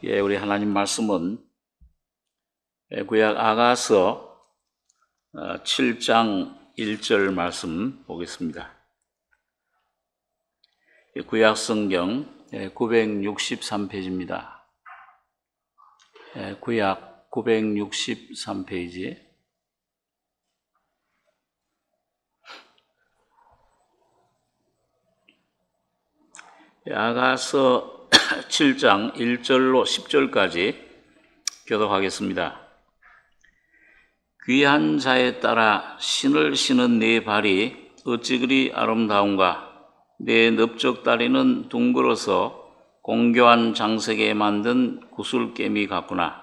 우리 하나님 말씀은 구약 아가서 7장 1절 말씀 보겠습니다. 구약 성경 963페이지입니다. 구약 963페이지. 아가서 7장 1절로 10절까지 교독하겠습니다. 귀한 자에 따라 신을 신은 네 발이 어찌 그리 아름다운가. 내 넓적다리는 둥글어서 공교한 장색에 만든 구슬깨미 같구나.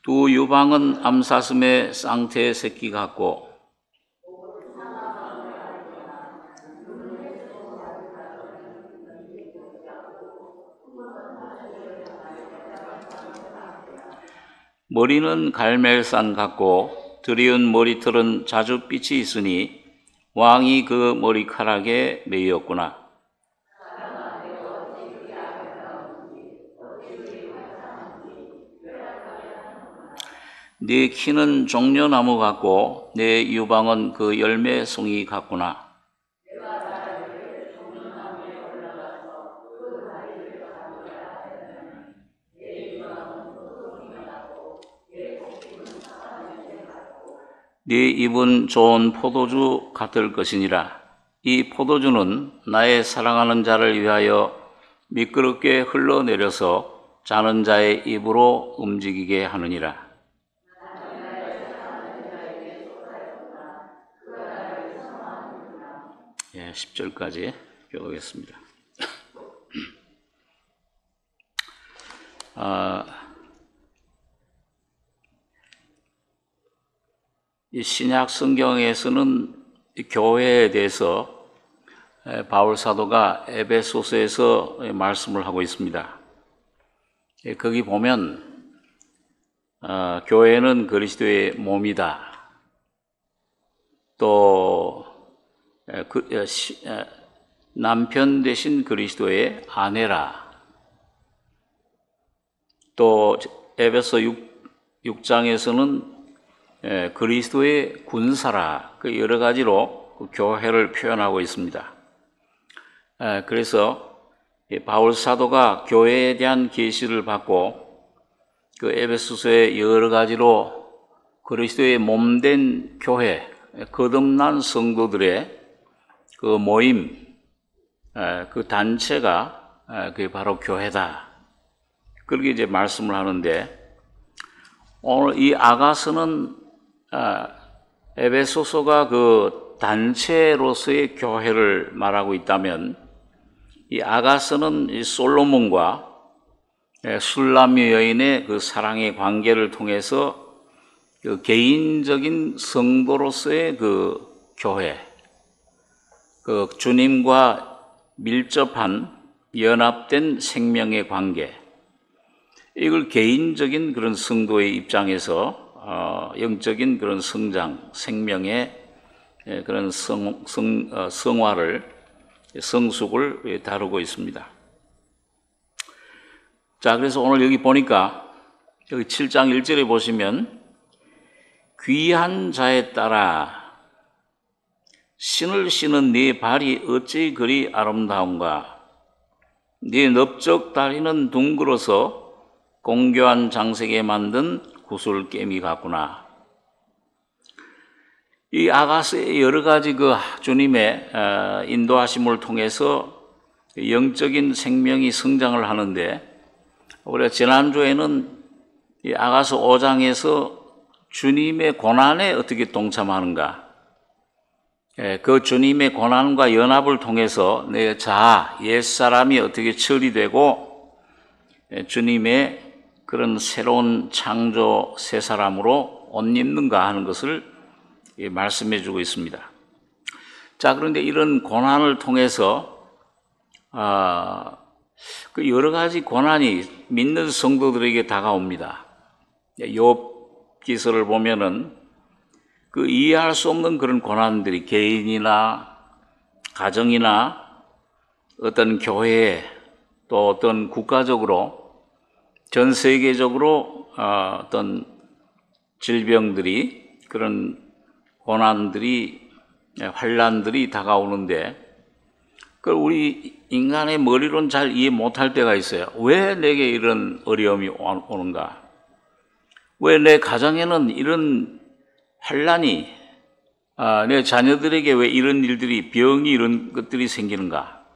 두 유방은 암사슴의 쌍태 새끼 같고 머리는 갈멜산 같고 드리운 머리털은 자줏빛이 있으니 왕이 그 머리카락에 매였구나. 네 키는 종려나무 같고 내 유방은 그 열매 송이 같구나. 네 입은 좋은 포도주 같을 것이니라. 이 포도주는 나의 사랑하는 자를 위하여 미끄럽게 흘러내려서 자는 자의 입으로 움직이게 하느니라. 10절까지 교독하겠습니다. 이 신약 성경에서는 교회에 대해서 바울 사도가 에베소서에서 말씀을 하고 있습니다. 거기 보면 교회는 그리스도의 몸이다. 또 남편 대신 그리스도의 아내라. 또 에베소 6장에서는 그리스도의 군사라. 여러 가지로 교회를 표현하고 있습니다. 그래서 바울 사도가 교회에 대한 계시를 받고 그 에베소서의 여러 가지로 그리스도의 몸된 교회, 거듭난 성도들의 그 모임, 그 단체가 그게 바로 교회다. 그렇게 이제 말씀을 하는데 오늘 이 아가서는 에베소서가 그 단체로서의 교회를 말하고 있다면 이 아가서는 이 솔로몬과 술람미 여인의 그 사랑의 관계를 통해서 그 개인적인 성도로서의 그 교회, 그 주님과 밀접한 연합된 생명의 관계, 이걸 개인적인 그런 성도의 입장에서 영적인 그런 성장, 생명의 그런 성화를, 성숙을 다루고 있습니다. 자, 그래서 오늘 여기 보니까 여기 7장 1절에 보시면 귀한 자에 따라 신을 신은 네 발이 어찌 그리 아름다운가. 네 넓적 다리는 둥글어서 공교한 장색에 만든 구슬깨미 같구나. 이 아가서의 여러 가지 그 주님의 인도하심을 통해서 영적인 생명이 성장을 하는데, 우리가 지난주에는 이 아가서 5장에서 주님의 고난에 어떻게 동참하는가, 그 주님의 고난과 연합을 통해서 내 자아, 옛사람이 어떻게 처리되고 주님의 그런 새로운 창조 새 사람으로 옷 입는가 하는 것을 말씀해 주고 있습니다. 자, 그런데 이런 고난을 통해서 그 여러 가지 고난이 믿는 성도들에게 다가옵니다. 욥기서를 보면은 그 이해할 수 없는 그런 고난들이 개인이나 가정이나 어떤 교회 또 어떤 국가적으로 전 세계적으로 어떤 질병들이 그런 고난들이 환란들이 다가오는데 그걸 우리 인간의 머리로는 잘 이해 못할 때가 있어요. 왜 내게 이런 어려움이 오는가? 왜 내 가정에는 이런 환란이 내 자녀들에게 왜 이런 일들이 병이 이런 것들이 생기는가?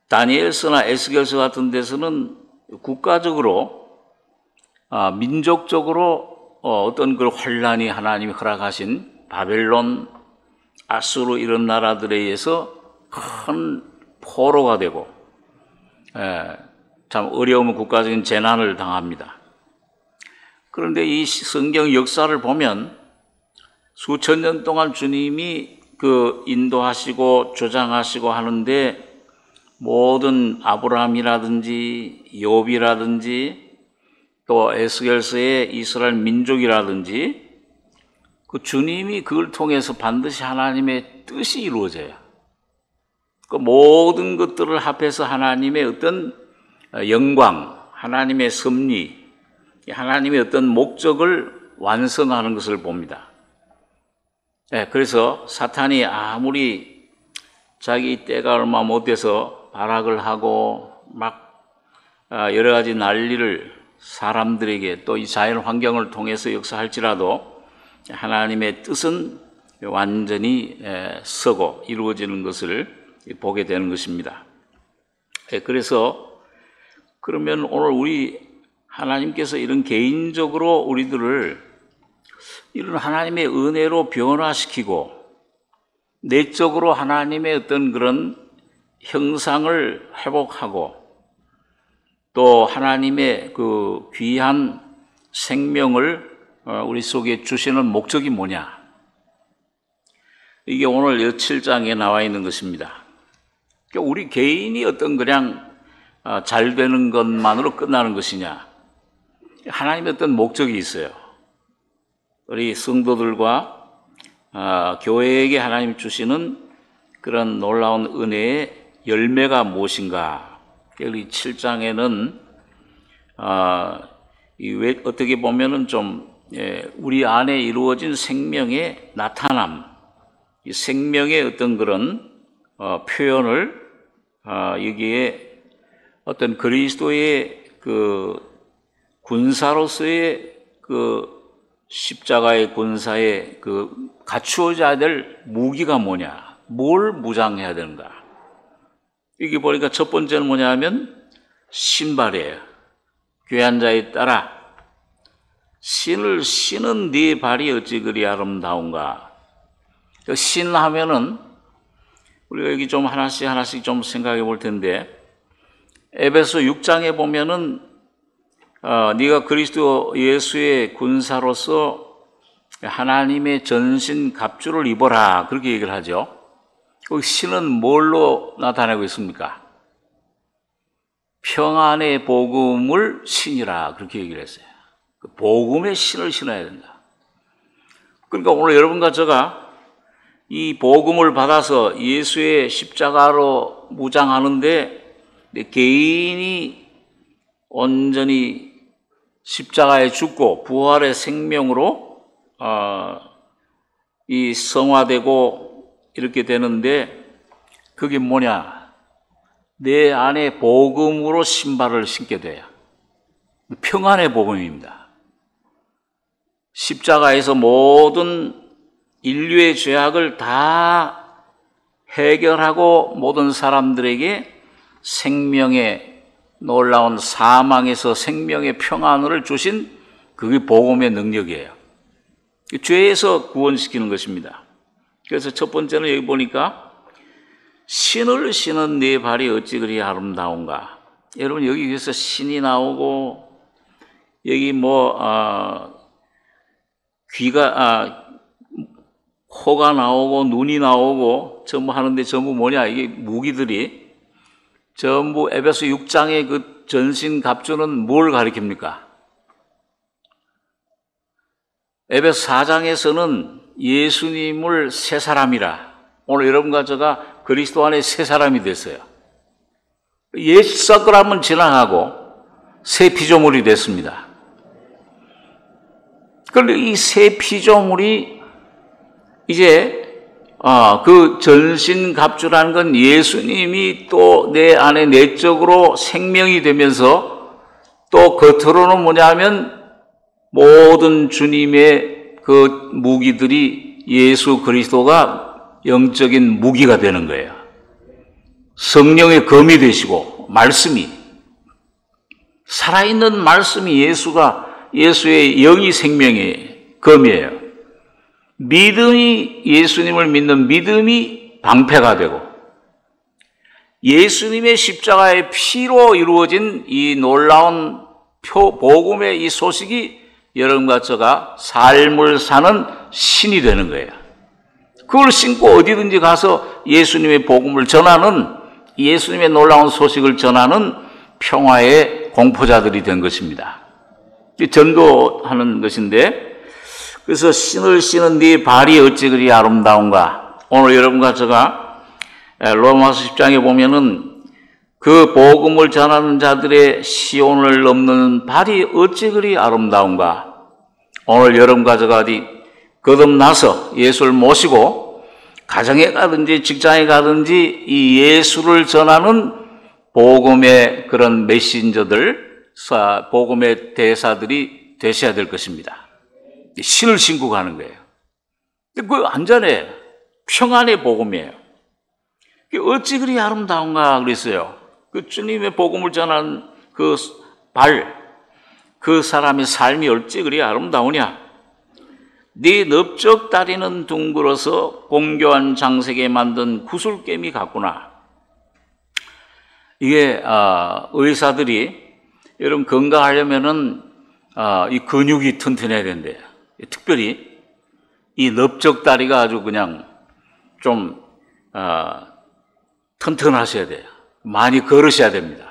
다니엘서나 에스겔서 같은 데서는 국가적으로 민족적으로 어떤 그 환란이 하나님이 허락하신 바벨론, 아수르 이런 나라들에 의해서 큰 포로가 되고 참 어려운 국가적인 재난을 당합니다. 그런데 이 성경 역사를 보면 수천 년 동안 주님이 그 인도하시고 조장하시고 하는데 모든 아브라함이라든지 욥이라든지 또 에스겔서의 이스라엘 민족이라든지 그 주님이 그걸 통해서 반드시 하나님의 뜻이 이루어져요. 그 모든 것들을 합해서 하나님의 어떤 영광, 하나님의 섭리, 하나님의 어떤 목적을 완성하는 것을 봅니다. 그래서 사탄이 아무리 자기 때가 얼마 못 돼서 발악을 하고 막 여러 가지 난리를 사람들에게 또 이 자연 환경을 통해서 역사할지라도 하나님의 뜻은 완전히 서고 이루어지는 것을 보게 되는 것입니다. 그래서 그러면 오늘 우리 하나님께서 이런 개인적으로 우리들을 이런 하나님의 은혜로 변화시키고 내적으로 하나님의 어떤 그런 형상을 회복하고 또 하나님의 그 귀한 생명을 우리 속에 주시는 목적이 뭐냐? 이게 오늘 7장에 나와 있는 것입니다. 우리 개인이 어떤 그냥 잘 되는 것만으로 끝나는 것이냐? 하나님의 어떤 목적이 있어요. 우리 성도들과 교회에게 하나님 주시는 그런 놀라운 은혜의 열매가 무엇인가? 여기 7장에는 어떻게 보면은 좀 우리 안에 이루어진 생명의 나타남, 이 생명의 어떤 그런 표현을 여기에 어떤 그리스도의 그 군사로서의 그 십자가의 군사의 그 갖추어져야 될 무기가 뭐냐, 뭘 무장해야 되는가? 여기 보니까 첫 번째는 뭐냐 하면 신발이에요. 귀한 자에 따라 신을 신은 네 발이 어찌 그리 아름다운가. 신하면은 우리가 여기 좀 하나씩 좀 생각해 볼 텐데 에베소 6장에 보면은 네가 그리스도 예수의 군사로서 하나님의 전신 갑주를 입어라 그렇게 얘기를 하죠. 그 신은 뭘로 나타내고 있습니까? 평안의 복음을 신이라 그렇게 얘기를 했어요. 그 복음의 신을 신어야 된다. 그러니까 오늘 여러분과 제가 이 복음을 받아서 예수의 십자가로 무장하는데 개인이 온전히 십자가에 죽고 부활의 생명으로 이 성화되고 이렇게 되는데 그게 뭐냐? 내 안에 복음으로 신발을 신게 돼요. 평안의 복음입니다. 십자가에서 모든 인류의 죄악을 다 해결하고 모든 사람들에게 생명의 놀라운 사망에서 생명의 평안을 주신 그게 복음의 능력이에요. 죄에서 구원시키는 것입니다. 그래서 첫 번째는 여기 보니까 신을 신은 네 발이 어찌 그리 아름다운가. 여러분 여기에서 신이 나오고 여기 귀가 코가 나오고 눈이 나오고 전부 하는데 전부 뭐냐? 이게 무기들이 전부 에베소 6장의 그 전신 갑주는 뭘 가리킵니까? 에베소 4장에서는 예수님을 새 사람이라, 오늘 여러분과 제가 그리스도 안에 새 사람이 됐어요. 옛 썩으람은 지나가고 새 피조물이 됐습니다. 그런데 이 새 피조물이 이제 그 전신갑주라는 건 예수님이 또 내 안에 내적으로 생명이 되면서 또 겉으로는 뭐냐면 모든 주님의 그 무기들이 예수 그리스도가 영적인 무기가 되는 거예요. 성령의 검이 되시고 말씀이, 살아있는 말씀이 예수의 영이 생명의 검이에요. 믿음이, 예수님을 믿는 믿음이 방패가 되고, 예수님의 십자가의 피로 이루어진 이 놀라운 복음의 이 소식이 여러분과 제가 삶을 사는 신이 되는 거예요. 그걸 신고 어디든지 가서 예수님의 복음을 전하는, 예수님의 놀라운 소식을 전하는 평화의 공포자들이 된 것입니다. 전도하는 것인데, 그래서 신을 신은 네 발이 어찌 그리 아름다운가. 오늘 여러분과 제가 로마서 10장에 보면은 그 복음을 전하는 자들의 시온을 넘는 발이 어찌 그리 아름다운가. 오늘 여러분과 제가 어디 거듭나서 예수를 모시고 가정에 가든지 직장에 가든지 이 예수를 전하는 복음의 그런 메신저들, 복음의 대사들이 되셔야 될 것입니다. 신을 신고 가는 거예요. 그 안전해, 평안의 복음이에요. 어찌 그리 아름다운가 그랬어요. 그 주님의 복음을 전하는 그 발, 그 사람의 삶이 어찌 그리 아름다우냐. 네 넓적 다리는 둥글어서 공교한 장색에 만든 구슬개미 같구나. 이게 의사들이 여러분 건강하려면은 이 근육이 튼튼해야 된대요. 특별히 이 넓적 다리가 아주 그냥 좀 튼튼하셔야 돼요. 많이 걸으셔야 됩니다.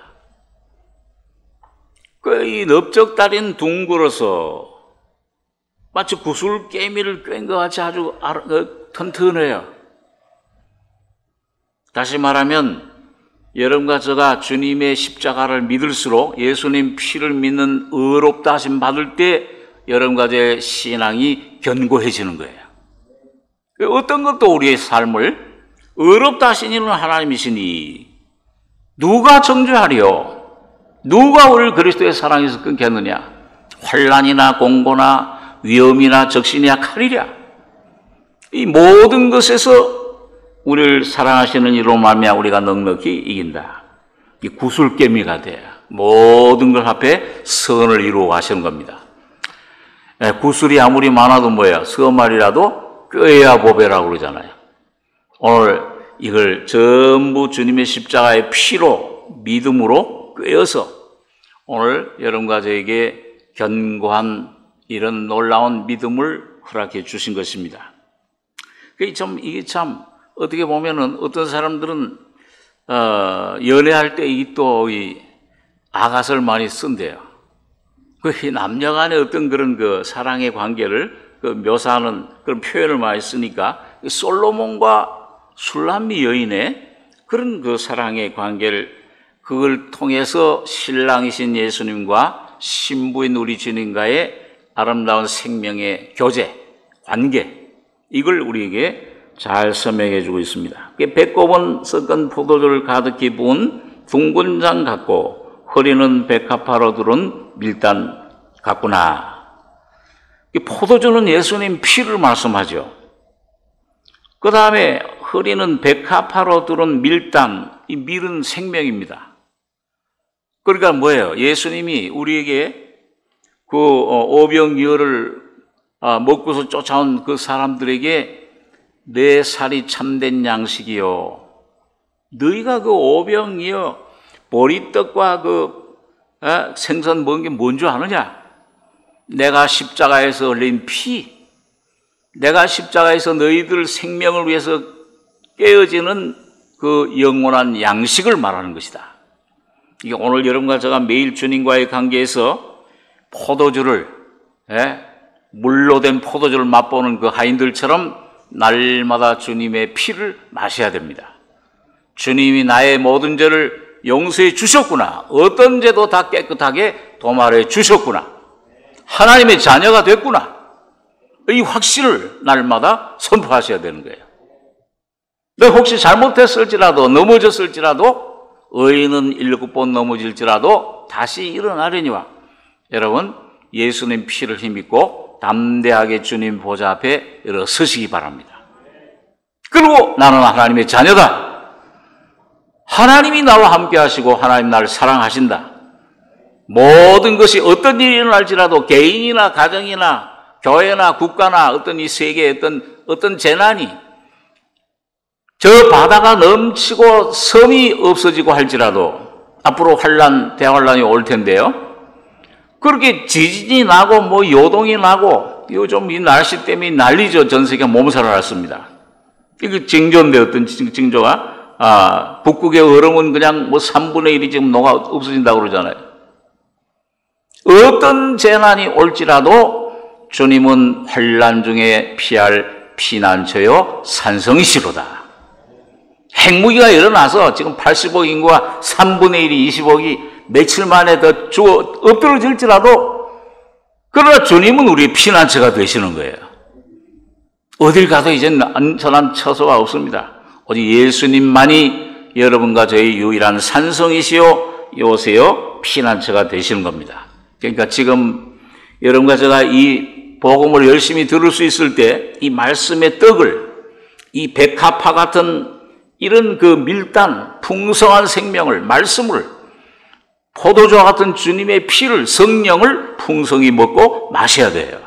이 넓적 다리는 둥글어서 마치 구슬개미를 꿰인 것 같이 아주 튼튼해요. 다시 말하면 여러분과 제가 주님의 십자가를 믿을수록, 예수님 피를 믿는 의롭다 하심 받을 때 여러분과 제 신앙이 견고해지는 거예요. 어떤 것도 우리의 삶을 의롭다 하신 이는 하나님이시니 누가 정죄하리요? 누가 우리를 그리스도의 사랑에서 끊겠느냐? 환난이나 공고나 위험이나 적신이야 칼이랴. 이 모든 것에서 우리를 사랑하시는 이로 말미암아 우리가 넉넉히 이긴다. 이 구슬개미가 돼야 모든 걸 합해 선을 이루어 가시는 겁니다. 구슬이 아무리 많아도 뭐야? 서말이라도 꿰야 보배라고 그러잖아요. 오늘 이걸 전부 주님의 십자가의 피로, 믿음으로 꿰어서 오늘 여러분과 저에게 견고한 이런 놀라운 믿음을 허락해 주신 것입니다. 이게 참 어떻게 보면은 어떤 사람들은 연애할 때 이 아가서를 많이 쓴대요. 그 남녀 간의 어떤 그런 그 사랑의 관계를 묘사하는 그런 표현을 많이 쓰니까 솔로몬과 술람미 여인의 그런 그 사랑의 관계를, 그걸 통해서 신랑이신 예수님과 신부인 우리 주님과의 아름다운 생명의 교제, 관계, 이걸 우리에게 잘 설명해 주고 있습니다. 배꼽은 썩은 포도주를 가득히 부은 둥근 장 같고 허리는 백합화로 두른 밀단 같구나. 포도주는 예수님 피를 말씀하죠. 그 다음에 허리는 백합화로 두른 밀단, 이 밀은 생명입니다. 그러니까 뭐예요? 예수님이 우리에게 그 오병이어를 먹고서 쫓아온 그 사람들에게 내 살이 참된 양식이요. 너희가 그 오병이어 보리떡과 생선 먹은 게 뭔 줄 아느냐? 내가 십자가에서 흘린 피, 내가 십자가에서 너희들 생명을 위해서 깨어지는 그 영원한 양식을 말하는 것이다. 이게 오늘 여러분과 제가 매일 주님과의 관계에서 포도주를 물로 된 포도주를 맛보는 그 하인들처럼 날마다 주님의 피를 마셔야 됩니다. 주님이 나의 모든 죄를 용서해 주셨구나. 어떤 죄도 다 깨끗하게 도말해 주셨구나. 하나님의 자녀가 됐구나. 이 확신을 날마다 선포하셔야 되는 거예요. 내가 혹시 잘못했을지라도, 넘어졌을지라도, 의인은 7번 넘어질지라도 다시 일어나려니와, 여러분 예수님 피를 힘입고 담대하게 주님 보좌 앞에 일어서시기 바랍니다. 그리고 나는 하나님의 자녀다. 하나님이 나와 함께 하시고 하나님 나를 사랑하신다. 모든 것이 어떤 일이 일어날지라도, 개인이나 가정이나 교회나 국가나 어떤 이 세계의 어떤 재난이, 저 바다가 넘치고 섬이 없어지고 할지라도, 앞으로 환란, 대환란이 올 텐데요. 그렇게 지진이 나고 뭐 요동이 나고, 요즘 이 날씨 때문에 난리죠. 전 세계가 몸살을 앓습니다. 이게 징조인데, 어떤 징조가, 북극의 얼음은 그냥 뭐 3분의 1이 지금 녹아 없어진다고 그러잖아요. 어떤 재난이 올지라도 주님은 환란 중에 피할 피난처요 산성이시로다. 핵무기가 일어나서 지금 80억 인구가 3분의 1이 20억이 며칠 만에 더 죽어 엎드러질지라도, 그러나 주님은 우리의 피난처가 되시는 거예요. 어딜 가도 이제는 안전한 처소가 없습니다. 오직 예수님만이 여러분과 저희 유일한 산성이시요 요새요 피난처가 되시는 겁니다. 그러니까 지금 여러분과 제가 이 복음을 열심히 들을 수 있을 때 이 말씀의 떡을, 이 백합화 같은 이런 그 밀단 풍성한 생명을, 말씀을, 포도주와 같은 주님의 피를, 성령을 풍성히 먹고 마셔야 돼요.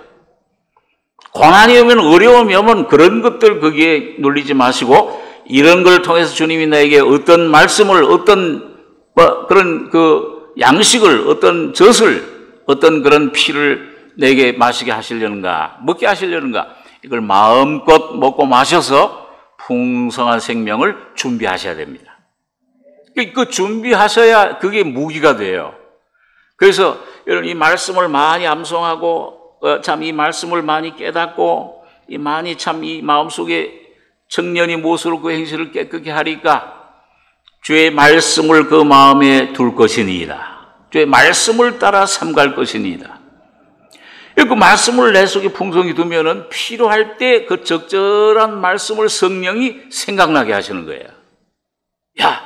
고난이 오면, 어려움이 오면 그런 것들 거기에 눌리지 마시고, 이런 걸 통해서 주님이 나에게 어떤 말씀을, 어떤 그런 그 양식을, 어떤 젖을, 어떤 그런 피를 내게 마시게 하시려는가, 먹게 하시려는가, 이걸 마음껏 먹고 마셔서 풍성한 생명을 준비하셔야 됩니다. 그 준비하셔야 그게 무기가 돼요. 그래서 여러분 이 말씀을 많이 암송하고, 참 이 말씀을 많이 깨닫고, 이 많이 참 이 마음속에 청년이 무엇으로 그 행실을 깨끗게 하리까? 주의 말씀을 그 마음에 둘 것이니이다. 주의 말씀을 따라 삼갈 것이니이다. 그 말씀을 내 속에 풍성히 두면은 필요할 때 그 적절한 말씀을 성령이 생각나게 하시는 거예요. 야,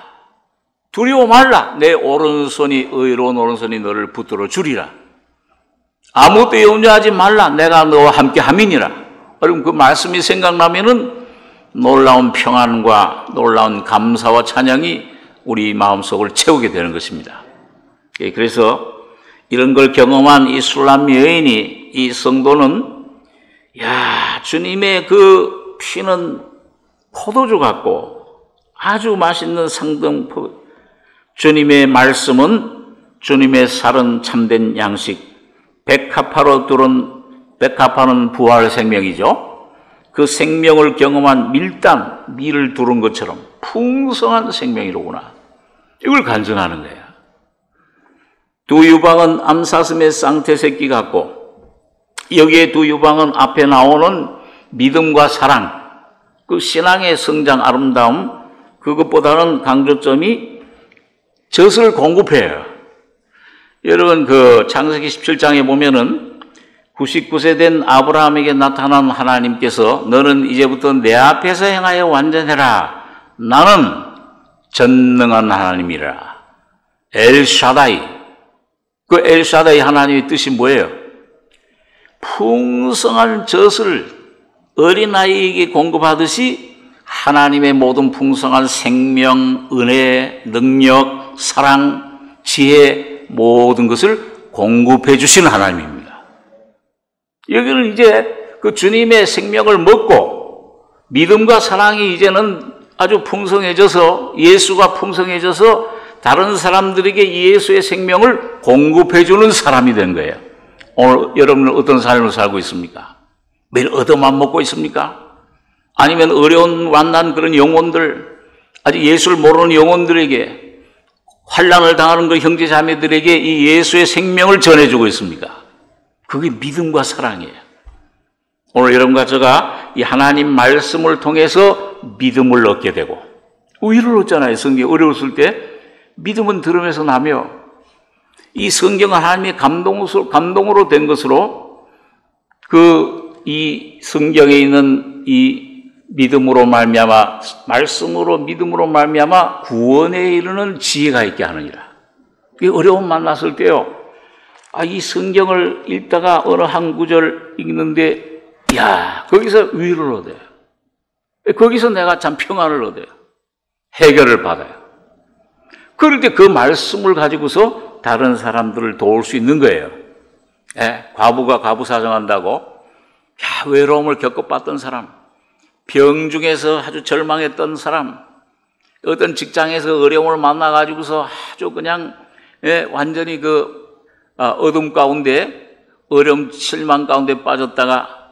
두려워 말라. 내 오른손이, 의로운 오른손이 너를 붙들어 주리라. 아무것도 염려하지 말라. 내가 너와 함께 함이니라. 여러분 그 말씀이 생각나면은 놀라운 평안과 놀라운 감사와 찬양이 우리 마음속을 채우게 되는 것입니다. 그래서 이런 걸 경험한 이 술람 여인이, 이 성도는, 야, 주님의 그 피는 포도주 같고 아주 맛있는 상등포, 주님의 말씀은, 주님의 살은 참된 양식, 백합화로 들은, 백합화는 부활 생명이죠. 그 생명을 경험한 밀당, 밀을 두른 것처럼 풍성한 생명이로구나. 이걸 간증하는 거예요. 두 유방은 암사슴의 쌍태 새끼 같고, 여기에 두 유방은 앞에 나오는 믿음과 사랑, 그 신앙의 성장, 아름다움, 그것보다는 강조점이 젖을 공급해요. 여러분 그 창세기 17장에 보면은 99세 된 아브라함에게 나타난 하나님께서 너는 이제부터 내 앞에서 행하여 완전해라. 나는 전능한 하나님이라. 엘샤다이. 그 엘샤다이 하나님의 뜻이 뭐예요? 풍성한 젖을 어린아이에게 공급하듯이 하나님의 모든 풍성한 생명, 은혜, 능력, 사랑, 지혜, 모든 것을 공급해 주시는 하나님입니다. 여기는 이제 그 주님의 생명을 먹고 믿음과 사랑이 이제는 아주 풍성해져서, 예수가 풍성해져서 다른 사람들에게 예수의 생명을 공급해 주는 사람이 된 거예요. 오늘 여러분은 어떤 삶을 살고 있습니까? 매일 얻어만 먹고 있습니까? 아니면 어려운 완난 그런 영혼들, 아직 예수를 모르는 영혼들에게, 환난을 당하는 그 형제 자매들에게 이 예수의 생명을 전해주고 있습니까? 그게 믿음과 사랑이에요. 오늘 여러분과 제가 이 하나님 말씀을 통해서 믿음을 얻게 되고 위로를 얻잖아요. 성경 어려웠을 때 믿음은 들음에서 나며 이 성경은 하나님의 감동으로 된 것으로 이 성경에 있는 이 믿음으로 말미암아 말씀으로 믿음으로 말미암아 구원에 이르는 지혜가 있게 하느니라. 이 어려움 만났을 때요. 이 성경을 읽다가 어느 한 구절 읽는데 거기서 위로를 얻어요. 거기서 내가 참 평안을 얻어요. 해결을 받아요. 그럴 때 그 말씀을 가지고서 다른 사람들을 도울 수 있는 거예요. 과부가 과부 사정한다고 외로움을 겪어봤던 사람, 병 중에서 아주 절망했던 사람, 어떤 직장에서 어려움을 만나가지고서 아주 그냥 완전히 어둠 가운데 어려움 실망 가운데 빠졌다가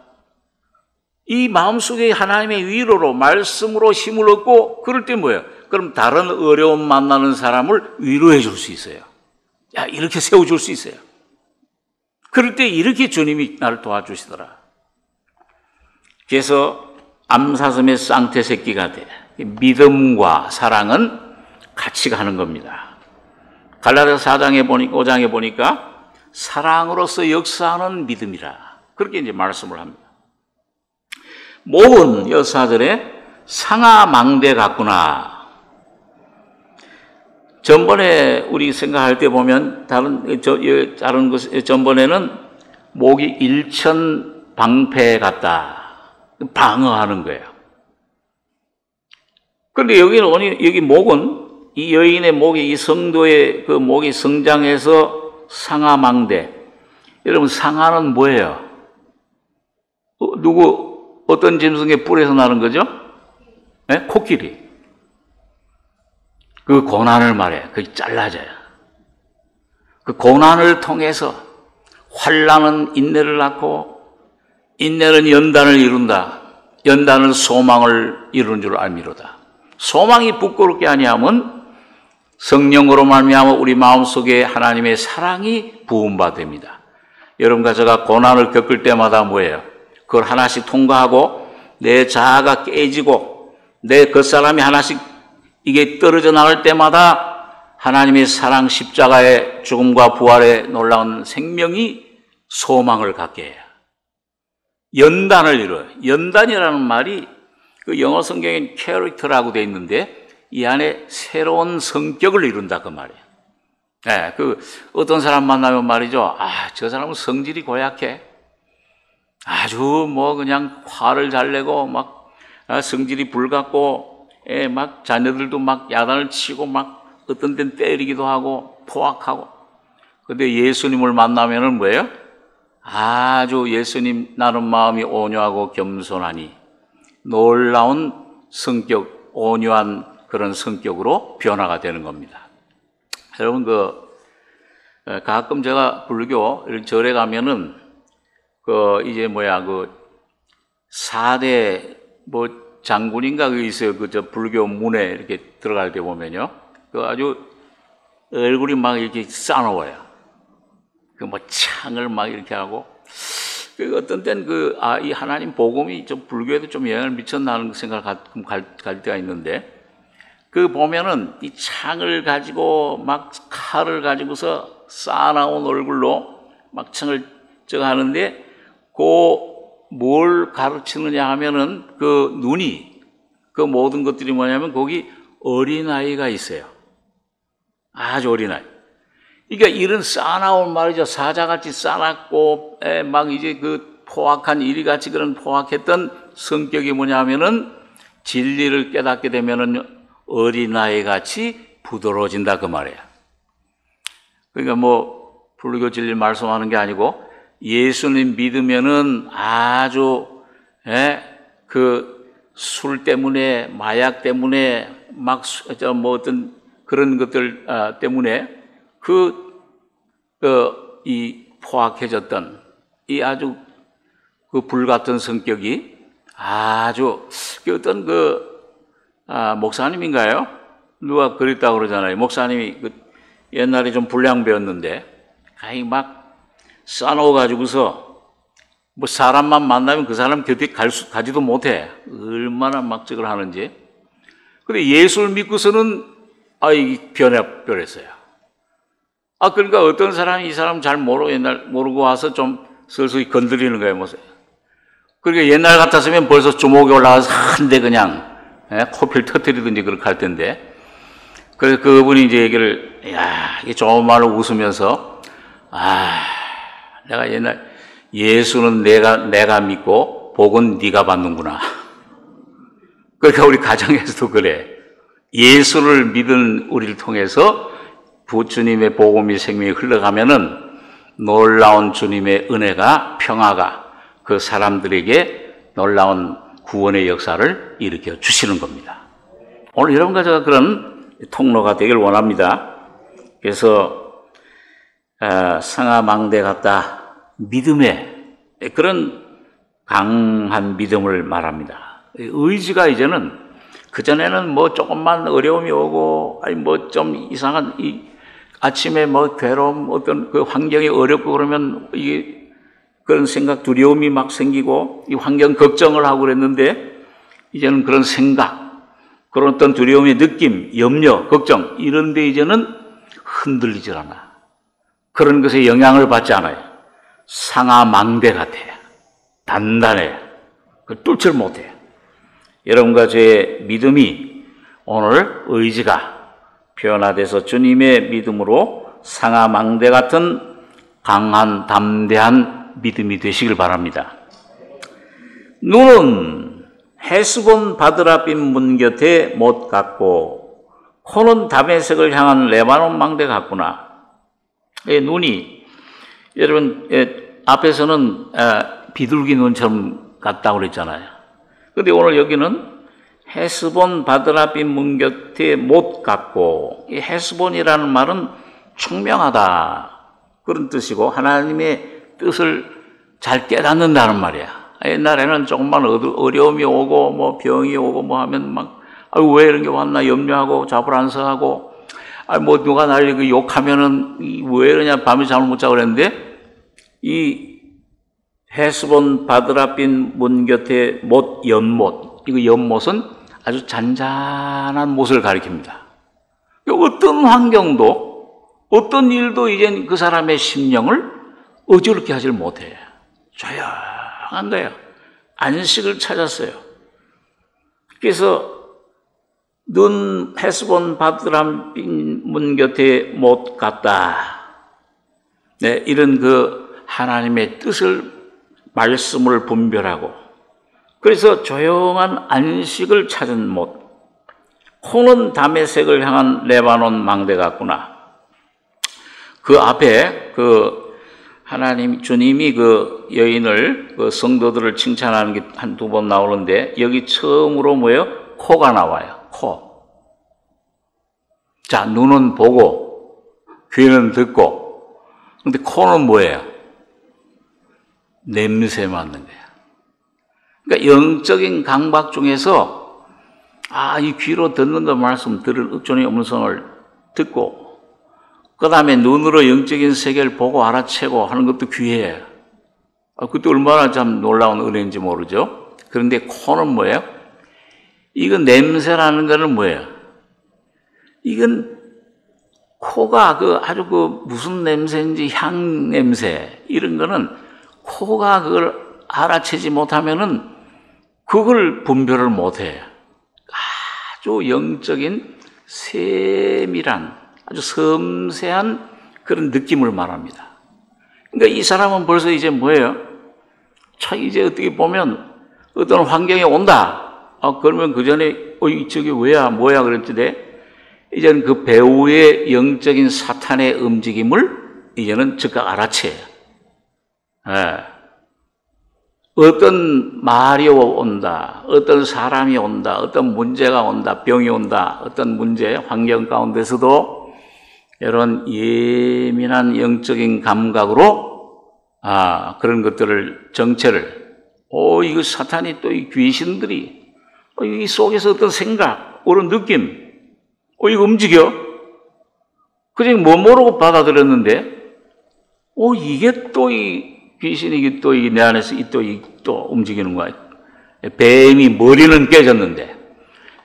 이 마음속에 하나님의 위로로 말씀으로 힘을 얻고 그럴 때 뭐예요? 그럼 다른 어려움 만나는 사람을 위로해 줄 수 있어요. 이렇게 세워줄 수 있어요. 그럴 때 이렇게 주님이 나를 도와주시더라. 그래서 암사슴의 쌍태 새끼가 돼. 믿음과 사랑은 같이 가는 겁니다. 갈라디아서 5장에 보니까 사랑으로서 역사하는 믿음이라 그렇게 이제 말씀을 합니다. 목은 4절에 상하망대 같구나. 전번에 우리 생각할 때 보면 다른 것 전번에는 목이 일천방패 같다. 방어하는 거예요. 그런데 여기 목은 이 여인의 목이 이 성도의 그 목이 성장해서 상하망대. 여러분 상하는 뭐예요? 어떤 짐승의 뿔에서 나는 거죠? 코끼리. 그 고난을 말해. 그게 잘라져요. 그 고난을 통해서 환난은 인내를 낳고 인내는 연단을 이룬다. 연단은 소망을 이루는 줄 알미로다. 소망이 부끄럽게 아니하면 성령으로 말미암아 우리 마음속에 하나님의 사랑이 부음받습니다. 여러분과 제가 고난을 겪을 때마다 뭐예요? 그걸 하나씩 통과하고 내 자아가 깨지고 내 겉사람이 하나씩 이게 떨어져 나갈 때마다 하나님의 사랑 십자가의 죽음과 부활의 놀라운 생명이 소망을 갖게 해요. 연단을 이뤄요. 연단이라는 말이 그 영어 성경엔 캐릭터라고 되어 있는데 이 안에 새로운 성격을 이룬다 그 말이에요. 어떤 사람 만나면 말이죠. 저 사람은 성질이 고약해. 아주 그냥 화를 잘 내고 성질이 불같고 막 자녀들도 막 야단을 치고 어떤 데는 때리기도 하고 포악하고. 근데 예수님을 만나면은 뭐예요? 아주 예수님 나는 마음이 온유하고 겸손하니 놀라운 성격, 온유한 그런 성격으로 변화가 되는 겁니다. 여러분 가끔 제가 불교 절에 가면은 이제 4대 장군인가 있어요. 불교 문에 이렇게 들어갈 때 보면요. 아주 얼굴이 이렇게 싸놓아요. 창을 이렇게 하고. 어떤 때는 이 하나님 복음이 좀 불교에도 좀 영향을 미쳤나는 생각을 가끔 갈 때가 있는데, 보면은 이 창을 가지고 칼을 가지고서 쌓아나온 얼굴로 창을 하는데, 뭘 가르치느냐 하면은 눈이, 모든 것들이 뭐냐면 거기 어린아이가 있어요. 아주 어린아이. 그러니까 이런 쌓아나온 말이죠. 사자같이 쌓아놨고, 이제 포악한 이리같이 그런 포악했던 성격이 뭐냐 하면은 진리를 깨닫게 되면은 어린아이 같이 부드러워진다 그 말이에요. 그러니까 불교 진리 말씀하는 게 아니고 예수님 믿으면은 아주 술 때문에 마약 때문에 어떤 그런 것들 때문에 이 포악해졌던 이 아주 불같은 성격이 아주 어떤 목사님인가요? 누가 그랬다고 그러잖아요. 목사님이 옛날에 좀 불량배였는데, 싸놓아가지고서 뭐 사람만 만나면 그 사람 곁에 가지도 못해. 얼마나 막적을 하는지. 근데 예수를 믿고서는 변했어요. 그러니까 어떤 사람이 이 사람 잘 모르고 와서 좀 슬슬 건드리는 거예요, 뭐. 그러니까 옛날 같았으면 벌써 주먹이 올라가서 한데 그냥 코피를 터뜨리든지 그렇게 할 텐데. 그래서 그분이 이제 얘기를, 이게 좋은 말로 웃으면서, 내가 예수는 내가 믿고 복은 네가 받는구나. 그러니까 우리 가정에서도 그래. 예수를 믿은 우리를 통해서 주님의 복음이 생명이 흘러가면은 놀라운 주님의 은혜가, 평화가 그 사람들에게 놀라운 구원의 역사를 일으켜 주시는 겁니다. 오늘 여러분과 제가 그런 통로가 되길 원합니다. 그래서 상하망대 같다. 믿음의 그런 강한 믿음을 말합니다. 의지가 이제는, 그전에는 뭐 조금만 어려움이 오고, 뭐 좀 이상한, 아침에 뭐 괴로움, 어떤 그 환경이 어렵고 그러면 이게 그런 생각, 두려움이 막 생기고, 이 환경 걱정을 하고 그랬는데, 이제는 그런 생각, 그런 어떤 두려움의 느낌, 염려, 걱정, 이런데 이제는 흔들리질 않아. 그런 것에 영향을 받지 않아요. 상하망대 같아. 단단해. 뚫지를 못해. 여러분과 저의 믿음이 오늘 의지가 변화돼서 주님의 믿음으로 상하망대 같은 강한 담대한 믿음이 되시길 바랍니다. 눈은 헤스본 바드라빔 문 곁에 못 갔고 코는 다메섹을 향한 레바논 망대 같구나. 눈이 여러분 앞에서는 비둘기 눈처럼 같다고 그랬잖아요. 그런데 오늘 여기는 헤스본 바드라빔 문 곁에 못 갔고, 이 헤스본이라는 말은 총명하다 그런 뜻이고 하나님의 뜻을 잘 깨닫는다는 말이야. 옛날에는 조금만 어려움이 오고 뭐 병이 오고 뭐 하면 막 왜 이런 게 왔나 염려하고 자불안서하고, 뭐 누가 날 욕하면은 왜 이러냐 밤에 잠을 못 자고 그랬는데, 이 헤스본 바드라빔 문 곁에 못, 연못, 이거 연못은 아주 잔잔한 못을 가리킵니다. 어떤 환경도 어떤 일도 이젠 그 사람의 심령을 어지럽게 하질 못해. 조용한 거예요. 안식을 찾았어요. 그래서 눈 헤스본 바드라빔 문 곁에 못 갔다. 이런 그 하나님의 뜻을, 말씀을 분별하고, 그래서 조용한 안식을 찾은 못. 코는 다메섹을 향한 레바논 망대 같구나. 그 앞에 주님이 그 여인을, 그 성도들을 칭찬하는 게 한두 번 나오는데, 여기 처음으로 뭐예요? 코가 나와요. 코. 자, 눈은 보고, 귀는 듣고, 근데 코는 뭐예요? 냄새 맡는 거야. 그러니까 영적인 강박 중에서 이 귀로 듣는 그 말씀 들을 의존의 음성을 듣고, 그 다음에 눈으로 영적인 세계를 보고 알아채고 하는 것도 귀해. 그것도 얼마나 참 놀라운 은혜인지 모르죠. 그런데 코는 뭐예요? 이건 냄새라는 거는 뭐예요? 이건 코가 아주 무슨 냄새인지 향 냄새 이런 거는 코가 그걸 알아채지 못하면은 그걸 분별을 못해. 아주 영적인 세밀한, 아주 섬세한 그런 느낌을 말합니다. 그러니까 이 사람은 벌써 이제 뭐예요? 이제 어떻게 보면 어떤 환경에 온다. 그러면 그 전에 저게 뭐야 그랬는데, 이제는 그 배우의 영적인 사탄의 움직임을 이제는 즉각 알아채요. 어떤 말이 온다, 어떤 사람이 온다, 어떤 문제가 온다, 병이 온다, 어떤 문제, 환경 가운데서도 이런 예민한 영적인 감각으로 그런 것들을, 정체를, 이거 사탄이 또 이 귀신들이 이 속에서 어떤 생각, 그런 느낌, 이거 움직여. 그냥 모르고 받아들였는데, 이게 또 이 귀신이 또 내 안에서 또 움직이는 거야. 뱀이 머리는 깨졌는데,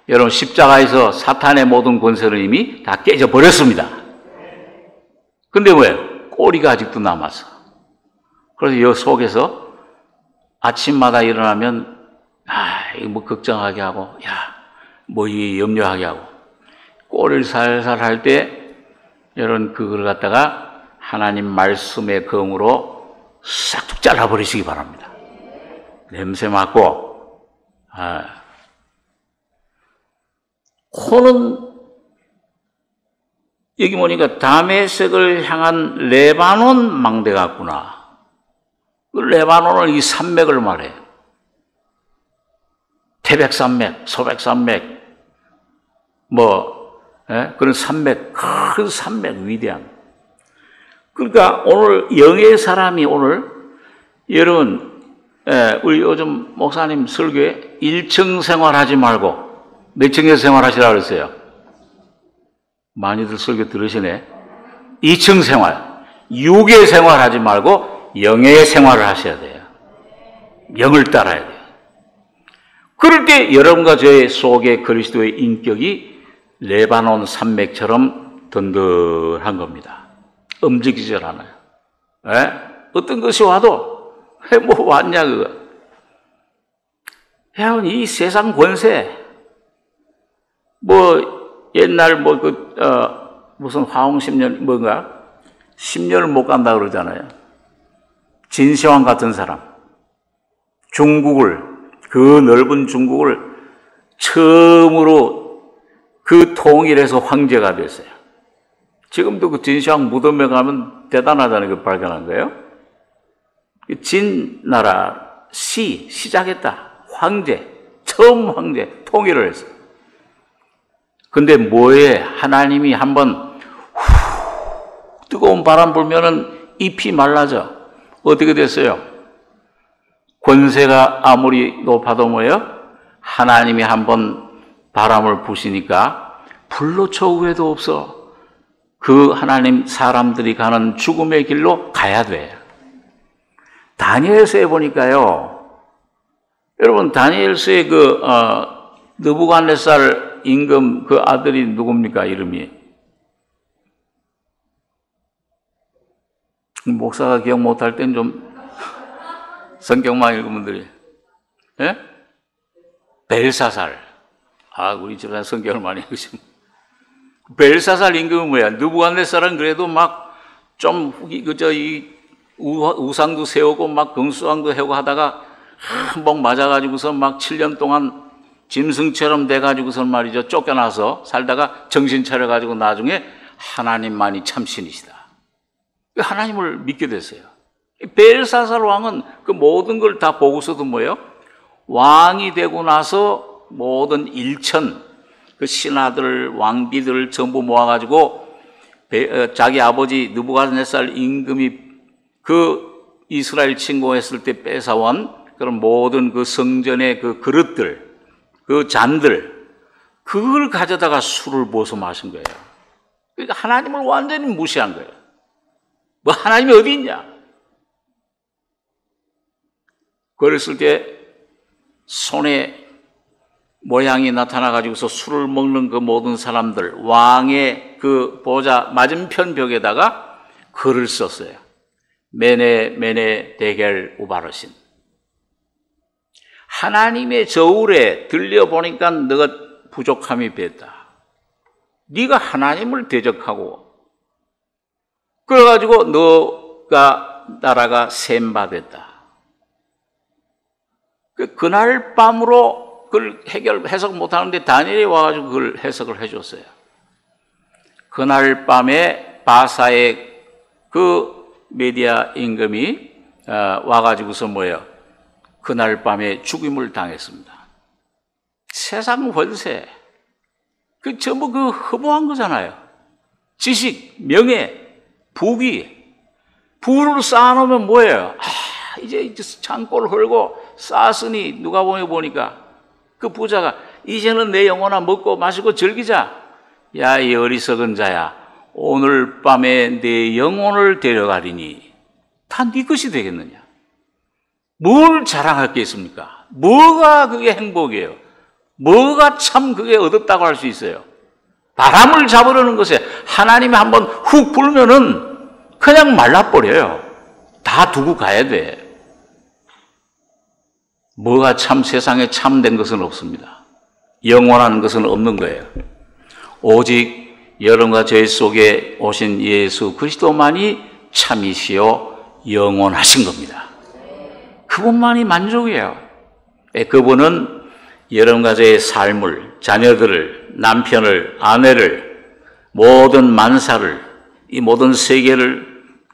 여러분 십자가에서 사탄의 모든 권세는 이미 다 깨져버렸습니다. 근데 뭐예요? 꼬리가 아직도 남아서. 그래서 이 속에서 아침마다 일어나면 이거 뭐 걱정하게 하고, 뭐 이 염려하게 하고, 꼬리를 살살 할 때 여러분 그걸 갖다가 하나님 말씀의 검으로 싹둑 잘라버리시기 바랍니다. 냄새 맡고, 코는 여기 보니까 다메섹을 향한 레바논 망대 같구나. 그 레바논은 이 산맥을 말해요. 태백산맥, 소백산맥, 그런 산맥, 큰 산맥, 위대한. 그러니까 오늘 영의 사람이 오늘, 여러분, 우리 요즘 목사님 설교에 1층 생활하지 말고 몇 층에서 생활하시라고 그랬어요? 많이들 설교 들으시네. 2층 생활, 육의 생활하지 말고 영의 생활을 하셔야 돼요. 영을 따라야 돼요. 그럴 때 여러분과 저의 속에 그리스도의 인격이 레바논 산맥처럼 든든한 겁니다. 움직이질 않아요. 어떤 것이 와도 뭐 왔냐 그거. 여러분 이 세상 권세 옛날 무슨 화홍 10년 뭔가 10년을 못 간다 그러잖아요. 진시황 같은 사람 중국을 그 넓은 중국을 처음으로 그 통일해서 황제가 됐어요. 지금도 그 진시황 무덤에 가면 대단하다는 걸 발견한 거예요. 진나라 시작했다. 황제, 처음 황제, 통일을 했어요. 근데 뭐에 하나님이 한번 뜨거운 바람 불면은 잎이 말라져. 어떻게 됐어요? 권세가 아무리 높아도 뭐예요? 하나님이 한번 바람을 부시니까 불로 쳐 후회도 없어. 그 하나님 사람들이 가는 죽음의 길로 가야 돼. 다니엘서에 보니까요. 여러분 다니엘서에 느부갓네살 임금 그 아들이 누굽니까? 이름이 목사가 기억 못할 땐 좀 성경만 읽은 분들이 벨사살. 우리 집안 성경을 많이 읽으시면 벨사살 임금은 뭐야? 느부갓네살은 그래도 막 좀 우상도 세우고 막 금수왕도 해고 하다가 한번 맞아가지고서 막 7년 동안 짐승처럼 돼가지고서 말이죠. 쫓겨나서 살다가 정신 차려가지고 나중에 하나님만이 참 신이시다. 하나님을 믿게 됐어요. 벨사살 왕은 그 모든 걸 다 보고서도 뭐예요? 왕이 되고 나서 모든 일천, 그 신하들, 왕비들 전부 모아가지고 자기 아버지 느부갓네살 임금이 그 이스라엘 침공했을 때 뺏어온 그런 모든 그 성전의 그 그릇들, 그 잔들, 그걸 가져다가 술을 부어서 마신 거예요. 그러니까 하나님을 완전히 무시한 거예요. 뭐 하나님이 어디 있냐? 그랬을 때 손에 모양이 나타나가지고서 술을 먹는 그 모든 사람들, 왕의 그 보좌 맞은편 벽에다가 글을 썼어요. 메네 데겔 우바르신. 하나님의 저울에 들려보니까 너가 부족함이 뱄다. 네가 하나님을 대적하고 그래가지고 너가 나라가 셈바됐다. 그날 밤으로 그걸 해석 못하는데 다니엘이 와가지고 그걸 해석을 해줬어요. 그날 밤에 바사의 그 메디아 임금이 와가지고서 뭐예요? 그날 밤에 죽임을 당했습니다. 세상 권세, 그 전부 그 허무한 거잖아요. 지식, 명예, 부귀, 부를 쌓아놓으면 뭐예요? 이제 창고를 헐고 쌓았으니 누가 보니까 그 부자가 이제는 내 영혼아 먹고 마시고 즐기자. 야, 이 어리석은 자야, 오늘 밤에 내 영혼을 데려가리니 다 네 것이 되겠느냐? 뭘 자랑할 게 있습니까? 뭐가 그게 행복이에요? 뭐가 참 그게 얻었다고 할 수 있어요? 바람을 잡으려는 것에 하나님이 한번 훅 불면은 그냥 말라버려요. 다 두고 가야 돼. 뭐가 참 세상에 참된 것은 없습니다. 영원한 것은 없는 거예요. 오직 여러분과 저희 속에 오신 예수 그리스도만이 참이시요 영원하신 겁니다. 그분만이 만족이에요. 그분은 여러분과 저의 삶을, 자녀들을, 남편을, 아내를, 모든 만사를, 이 모든 세계를,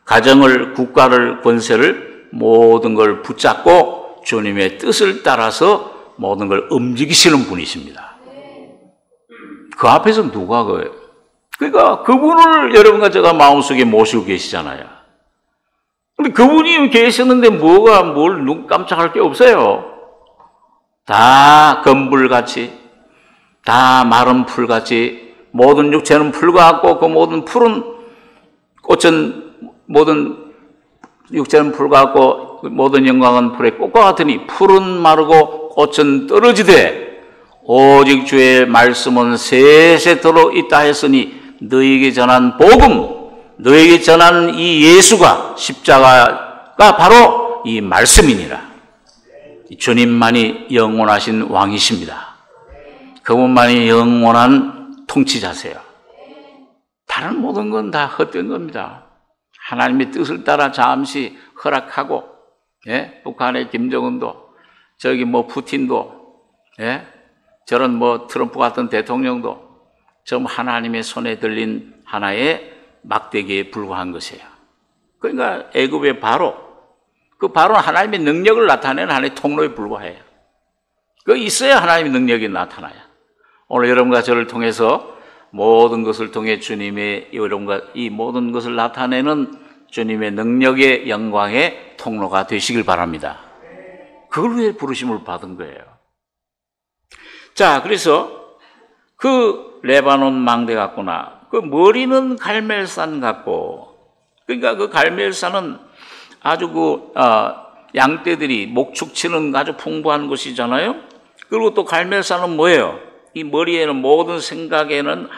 가정을, 국가를, 권세를 모든 걸 붙잡고 주님의 뜻을 따라서 모든 걸 움직이시는 분이십니다. 그 앞에서 누가 그러니까 그분을 여러분과 제가 마음속에 모시고 계시잖아요. 근데 그분이 계셨는데 뭘 눈 깜짝할 게 없어요. 다 검불같이, 다 마른 풀같이, 모든 육체는 풀과 같고 그 모든 풀은 꽃은 모든 육체는 풀과 같고 모든 영광은 풀의 꽃과 같으니 풀은 마르고 꽃은 떨어지되 오직 주의 말씀은 세세토록 있다 했으니 너에게 전한 복음, 너에게 전한 이 예수가 십자가가 바로 이 말씀이니라. 주님만이 영원하신 왕이십니다. 그분만이 영원한 통치자세요. 다른 모든 건 다 헛된 겁니다. 하나님의 뜻을 따라 잠시 허락하고, 북한의 김정은도, 저기 푸틴도, 저런 트럼프 같은 대통령도 전부 하나님의 손에 들린 하나의 막대기에 불과한 것이에요. 그러니까 애굽의 그 바로는 하나님의 능력을 나타내는 하나의 통로에 불과해요. 그 있어야 하나님의 능력이 나타나요. 오늘 여러분과 저를 통해서 모든 것을 통해 주님의 여러분과 이 모든 것을 나타내는 주님의 능력의 영광의 통로가 되시길 바랍니다. 그걸 위해 부르심을 받은 거예요. 자, 그래서 그 레바논 망대 같구나. 그 머리는 갈멜산 같고, 그러니까 그 갈멜산은 아주 양떼들이 목축치는 아주 풍부한 곳이잖아요. 그리고 또 갈멜산은 뭐예요? 이 머리에는 모든 생각에는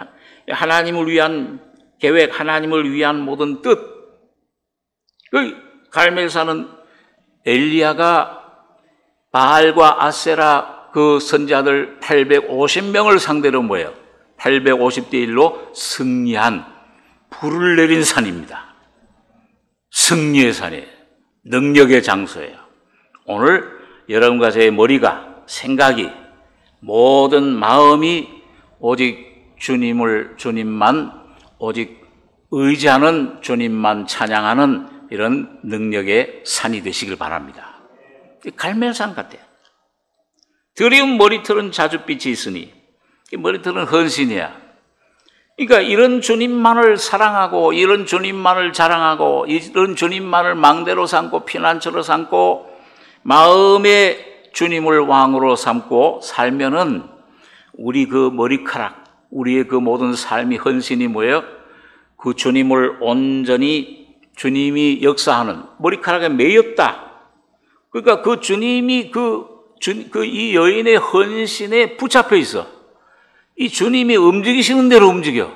하나님을 위한 계획, 하나님을 위한 모든 뜻. 그 갈멜산은 엘리야가 바알과 아세라 그 선자들 850명을 상대로 뭐예요? 850대 1로 승리한 불을 내린 산입니다. 승리의 산이에요. 능력의 장소예요. 오늘 여러분과 저의 머리가, 생각이, 모든 마음이 오직 주님만 오직 의지하는 주님만 찬양하는 이런 능력의 산이 되시길 바랍니다. 갈멜산 같아요. 드리운 머리털은 자줏빛이 있으니 이 머리털은 헌신이야. 그러니까 이런 주님만을 사랑하고 이런 주님만을 자랑하고 이런 주님만을 망대로 삼고 피난처로 삼고 마음에 주님을 왕으로 삼고 살면은 우리 그 머리카락, 우리의 그 모든 삶이 헌신이 뭐예요? 그 주님을 온전히 주님이 역사하는 머리카락에 매였다. 그러니까 그 주님이 이 여인의 헌신에 붙잡혀 있어. 이 주님이 움직이시는 대로 움직여.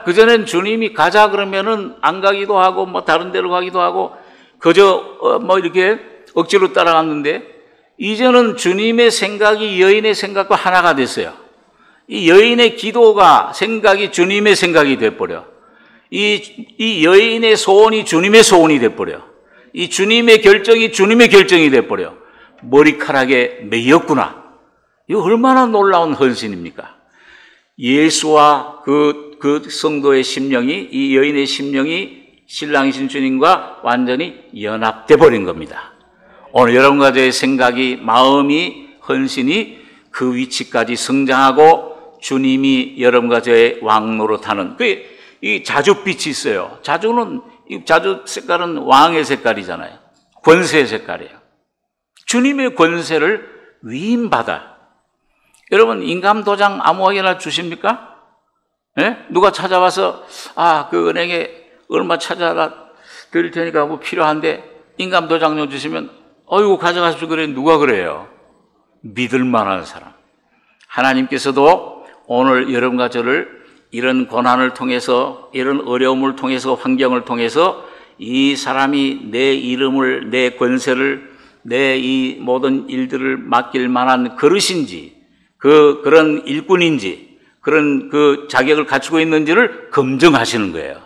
그전엔 주님이 가자 그러면은 안 가기도 하고 다른 데로 가기도 하고 그저 이렇게 억지로 따라갔는데 이제는 주님의 생각이 여인의 생각과 하나가 됐어요. 이 여인의 기도가 생각이 주님의 생각이 돼버려. 이 여인의 소원이 주님의 소원이 돼버려. 이 주님의 결정이 주님의 결정이 돼버려. 머리카락에 매였구나. 이거 얼마나 놀라운 헌신입니까? 예수와 그 성도의 심령이, 이 여인의 심령이 신랑이신 주님과 완전히 연합돼 버린 겁니다. 오늘 여러분과 저의 생각이, 마음이, 헌신이 그 위치까지 성장하고 주님이 여러분과 저의 왕 노릇하는 이 자줏빛이 있어요. 자주 색깔은 왕의 색깔이잖아요. 권세의 색깔이에요. 주님의 권세를 위임받아. 여러분 인감도장 아무에게나 주십니까? 누가 찾아와서 그 은행에 얼마 찾아가 드릴 테니까 필요한데 인감도장 좀 주시면 어이구 가져가십시오. 그래. 누가 그래요? 믿을 만한 사람. 하나님께서도 오늘 여러분과 저를 이런 고난을 통해서, 이런 어려움을 통해서, 환경을 통해서 이 사람이 내 이름을, 내 권세를, 내 이 모든 일들을 맡길 만한 그릇인지, 그런 일꾼인지, 그런 그 자격을 갖추고 있는지를 검증하시는 거예요.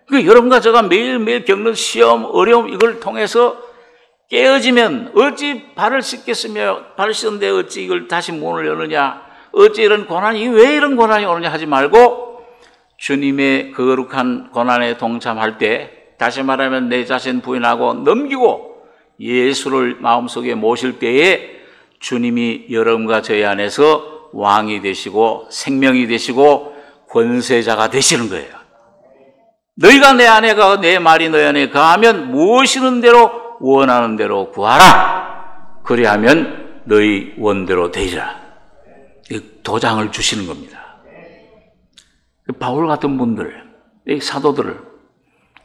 그 여러분과 제가 매일매일 겪는 시험, 어려움, 이걸 통해서 깨어지면 어찌 발을 씻겠으며, 발을 씻는데 어찌 이걸 다시 문을 여느냐, 어찌 이런 고난이, 왜 이런 고난이 오느냐 하지 말고 주님의 거룩한 고난에 동참할 때, 다시 말하면 내 자신 부인하고 넘기고 예수를 마음속에 모실 때에 주님이 여러분과 저희 안에서 왕이 되시고 생명이 되시고 권세자가 되시는 거예요. 너희가 내 안에 가고 내 말이 너희 안에 가하면 무엇이는 대로 원하는 대로 구하라. 그리하면 너희 원대로 되리라. 도장을 주시는 겁니다. 바울 같은 분들, 이 사도들,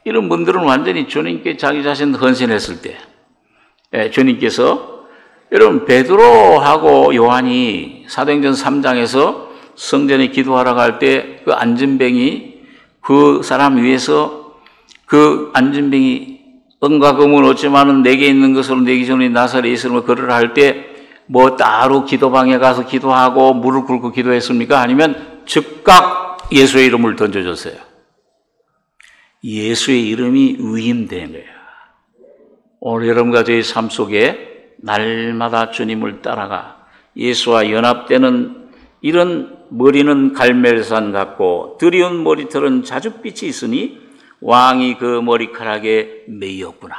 이런 분들은 완전히 주님께 자기 자신 헌신했을 때, 주님께서, 여러분 베드로하고 요한이 사도행전 3장에서 성전에 기도하러 갈 때 그 안진뱅이, 그 사람 위에서 그 안진뱅이 은과 금은 얻지만은 내게 있는 것으로 내 기존에 나사렛 예수님을 걸으라 할 때 뭐 따로 기도방에 가서 기도하고 무릎 꿇고 기도했습니까? 아니면 즉각 예수의 이름을 던져줬어요. 예수의 이름이 위임된 거예요. 오늘 여러분과 저희 삶 속에 날마다 주님을 따라가 예수와 연합되는 이런 머리는 갈멜산 같고 드리운 머리털은 자줏빛이 있으니 왕이 그 머리카락에 매였구나.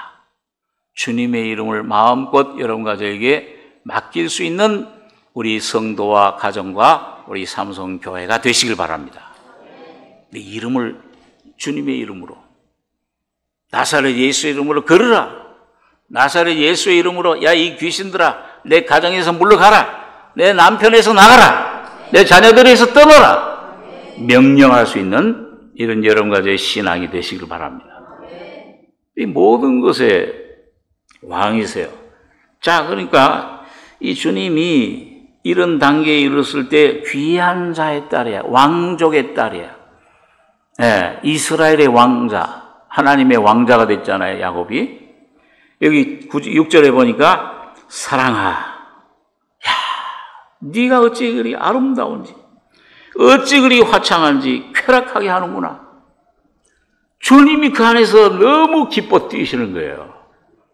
주님의 이름을 마음껏 여러분과 저에게 맡길 수 있는 우리 성도와 가정과 우리 삼성교회가 되시길 바랍니다. 내 이름을 주님의 이름으로, 나사렛 예수의 이름으로 걸으라. 나사렛 예수의 이름으로, 야 이 귀신들아, 내 가정에서 물러가라. 내 남편에서 나가라. 내 자녀들에서 떠나라. 명령할 수 있는 이런 여러분과 저의 신앙이 되시길 바랍니다. 이 모든 것에 왕이세요. 자, 그러니까 이 주님이 이런 단계에 이르렀을 때 귀한 자의 딸이야. 왕족의 딸이야. 이스라엘의 왕자, 하나님의 왕자가 됐잖아요, 야곱이. 여기 6절에 보니까 사랑아, 야, 네가 어찌 그리 아름다운지, 어찌 그리 화창한지 쾌락하게 하는구나. 주님이 그 안에서 너무 기뻐 뛰시는 거예요.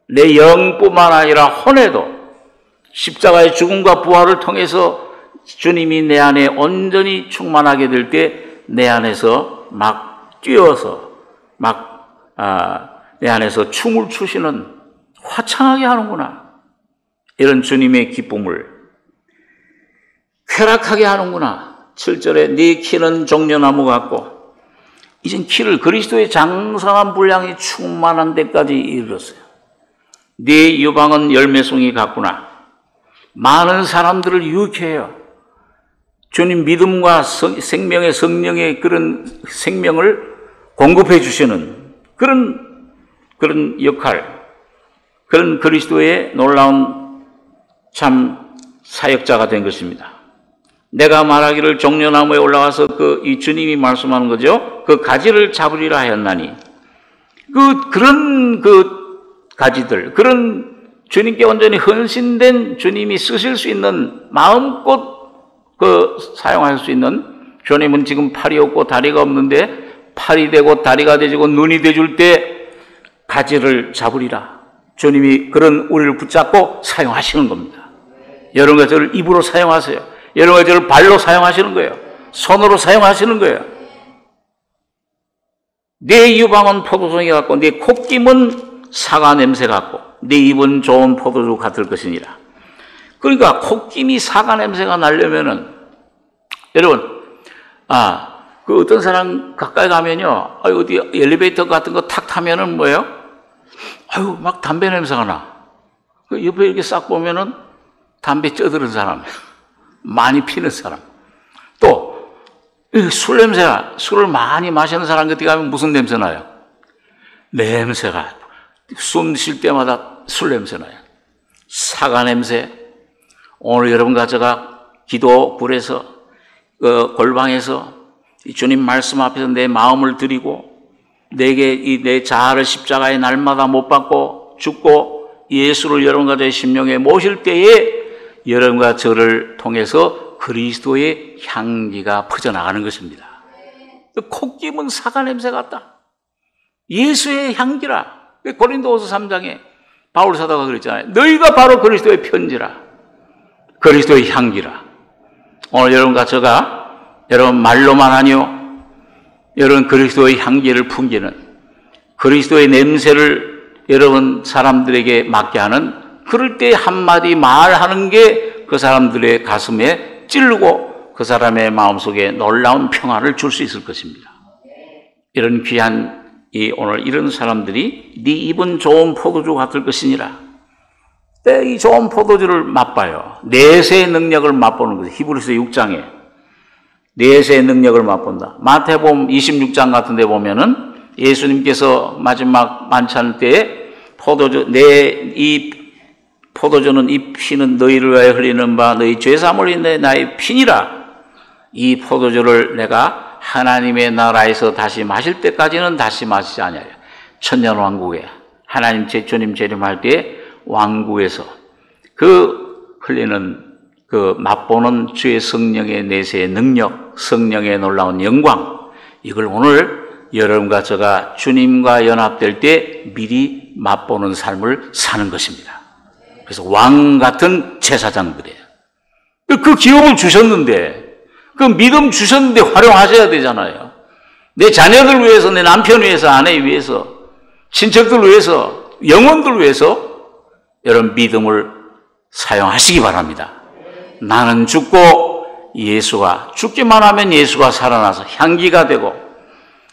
내 영뿐만 아니라 혼에도 십자가의 죽음과 부활을 통해서 주님이 내 안에 온전히 충만하게 될 때 내 안에서 막 뛰어서 내 안에서 춤을 추시는, 화창하게 하는구나. 이런 주님의 기쁨을 쾌락하게 하는구나. 7절에 네 키는 종려나무 같고, 이젠 키를 그리스도의 장성한 분량이 충만한 데까지 이르렀어요. 네 유방은 열매송이 같구나. 많은 사람들을 유익해 해요. 주님 믿음과 생명의 성령의 그런 생명을 공급해 주시는 그런 역할, 그런 그리스도의 놀라운 참 사역자가 된 것입니다. 내가 말하기를 종려나무에 올라가서 이 주님이 말씀하는 거죠. 그 가지를 잡으리라 하였나니, 그런 가지들, 그런 주님께 완전히 헌신된 주님이 쓰실 수 있는, 마음껏 사용할 수 있는, 주님은 지금 팔이 없고 다리가 없는데 팔이 되고 다리가 되지고 눈이 되줄 때 가지를 잡으리라. 주님이 그런 우리를 붙잡고 사용하시는 겁니다. 여러분과 저를 입으로 사용하세요. 여러분과 저를 발로 사용하시는 거예요. 손으로 사용하시는 거예요. 내 유방은 포도송이 같고 내 콧김은 사과 냄새 같고 네 입은 좋은 포도주 같을 것이니라. 그러니까 콧김이 사과 냄새가 나려면은, 여러분, 그 어떤 사람 가까이 가면요, 어디 엘리베이터 같은 거 탁 타면은 뭐예요? 막 담배 냄새가 나. 그 옆에 이렇게 싹 보면은 담배 쪄들은 사람, 많이 피는 사람. 또 술 냄새가, 술을 많이 마시는 사람 같은 데 가면 무슨 냄새 나요? 냄새가 숨 쉴 때마다 술 냄새 나요. 사과 냄새. 오늘 여러분과 제가 기도굴에서 골방에서 주님 말씀 앞에서 내 마음을 드리고 내게 내 자아를 십자가에 날마다 못 박고 죽고 예수를 여러분과 저의 심령에 모실 때에 여러분과 저를 통해서 그리스도의 향기가 퍼져나가는 것입니다. 콧김은 사과 냄새 같다. 예수의 향기라. 고린도후서 3장에 바울 사도가 그랬잖아요. 너희가 바로 그리스도의 편지라. 그리스도의 향기라. 오늘 여러분과 제가 여러분 말로만 아니요, 여러분 그리스도의 향기를 풍기는, 그리스도의 냄새를 여러분 사람들에게 맡게 하는, 그럴 때 한마디 말하는 게 그 사람들의 가슴에 찌르고 그 사람의 마음속에 놀라운 평화를 줄 수 있을 것입니다. 이런 귀한 오늘 이런 사람들이 네 입은 좋은 포도주 같을 것이니라. 이 좋은 포도주를 맛봐요. 내세의 능력을 맛보는 거죠. 히브리서 6장에 내세의 능력을 맛본다. 마태복음 26장 같은 데 보면은 예수님께서 마지막 만찬 때에 이 포도주는 이 피는 너희를 위하여 흘리는 바 너희 죄사함을 인하여 나의 피니라. 이 포도주를 내가 하나님의 나라에서 다시 마실 때까지는 다시 마시지 아니하리라. 천년 왕국에 하나님 주님 재림할 때에 왕국에서 그 흘리는 그 맛보는 주의 성령의 내세의 능력, 성령의 놀라운 영광, 이걸 오늘 여러분과 제가 주님과 연합될 때 미리 맛보는 삶을 사는 것입니다. 그래서 왕 같은 제사장들이에요. 그 기업을 주셨는데, 그 믿음 주셨는데 활용하셔야 되잖아요. 내 자녀들 위해서, 내 남편 위해서, 아내 위해서, 친척들 위해서, 영혼들 위해서 여러분 믿음을 사용하시기 바랍니다. 나는 죽고 예수가, 죽기만 하면 예수가 살아나서 향기가 되고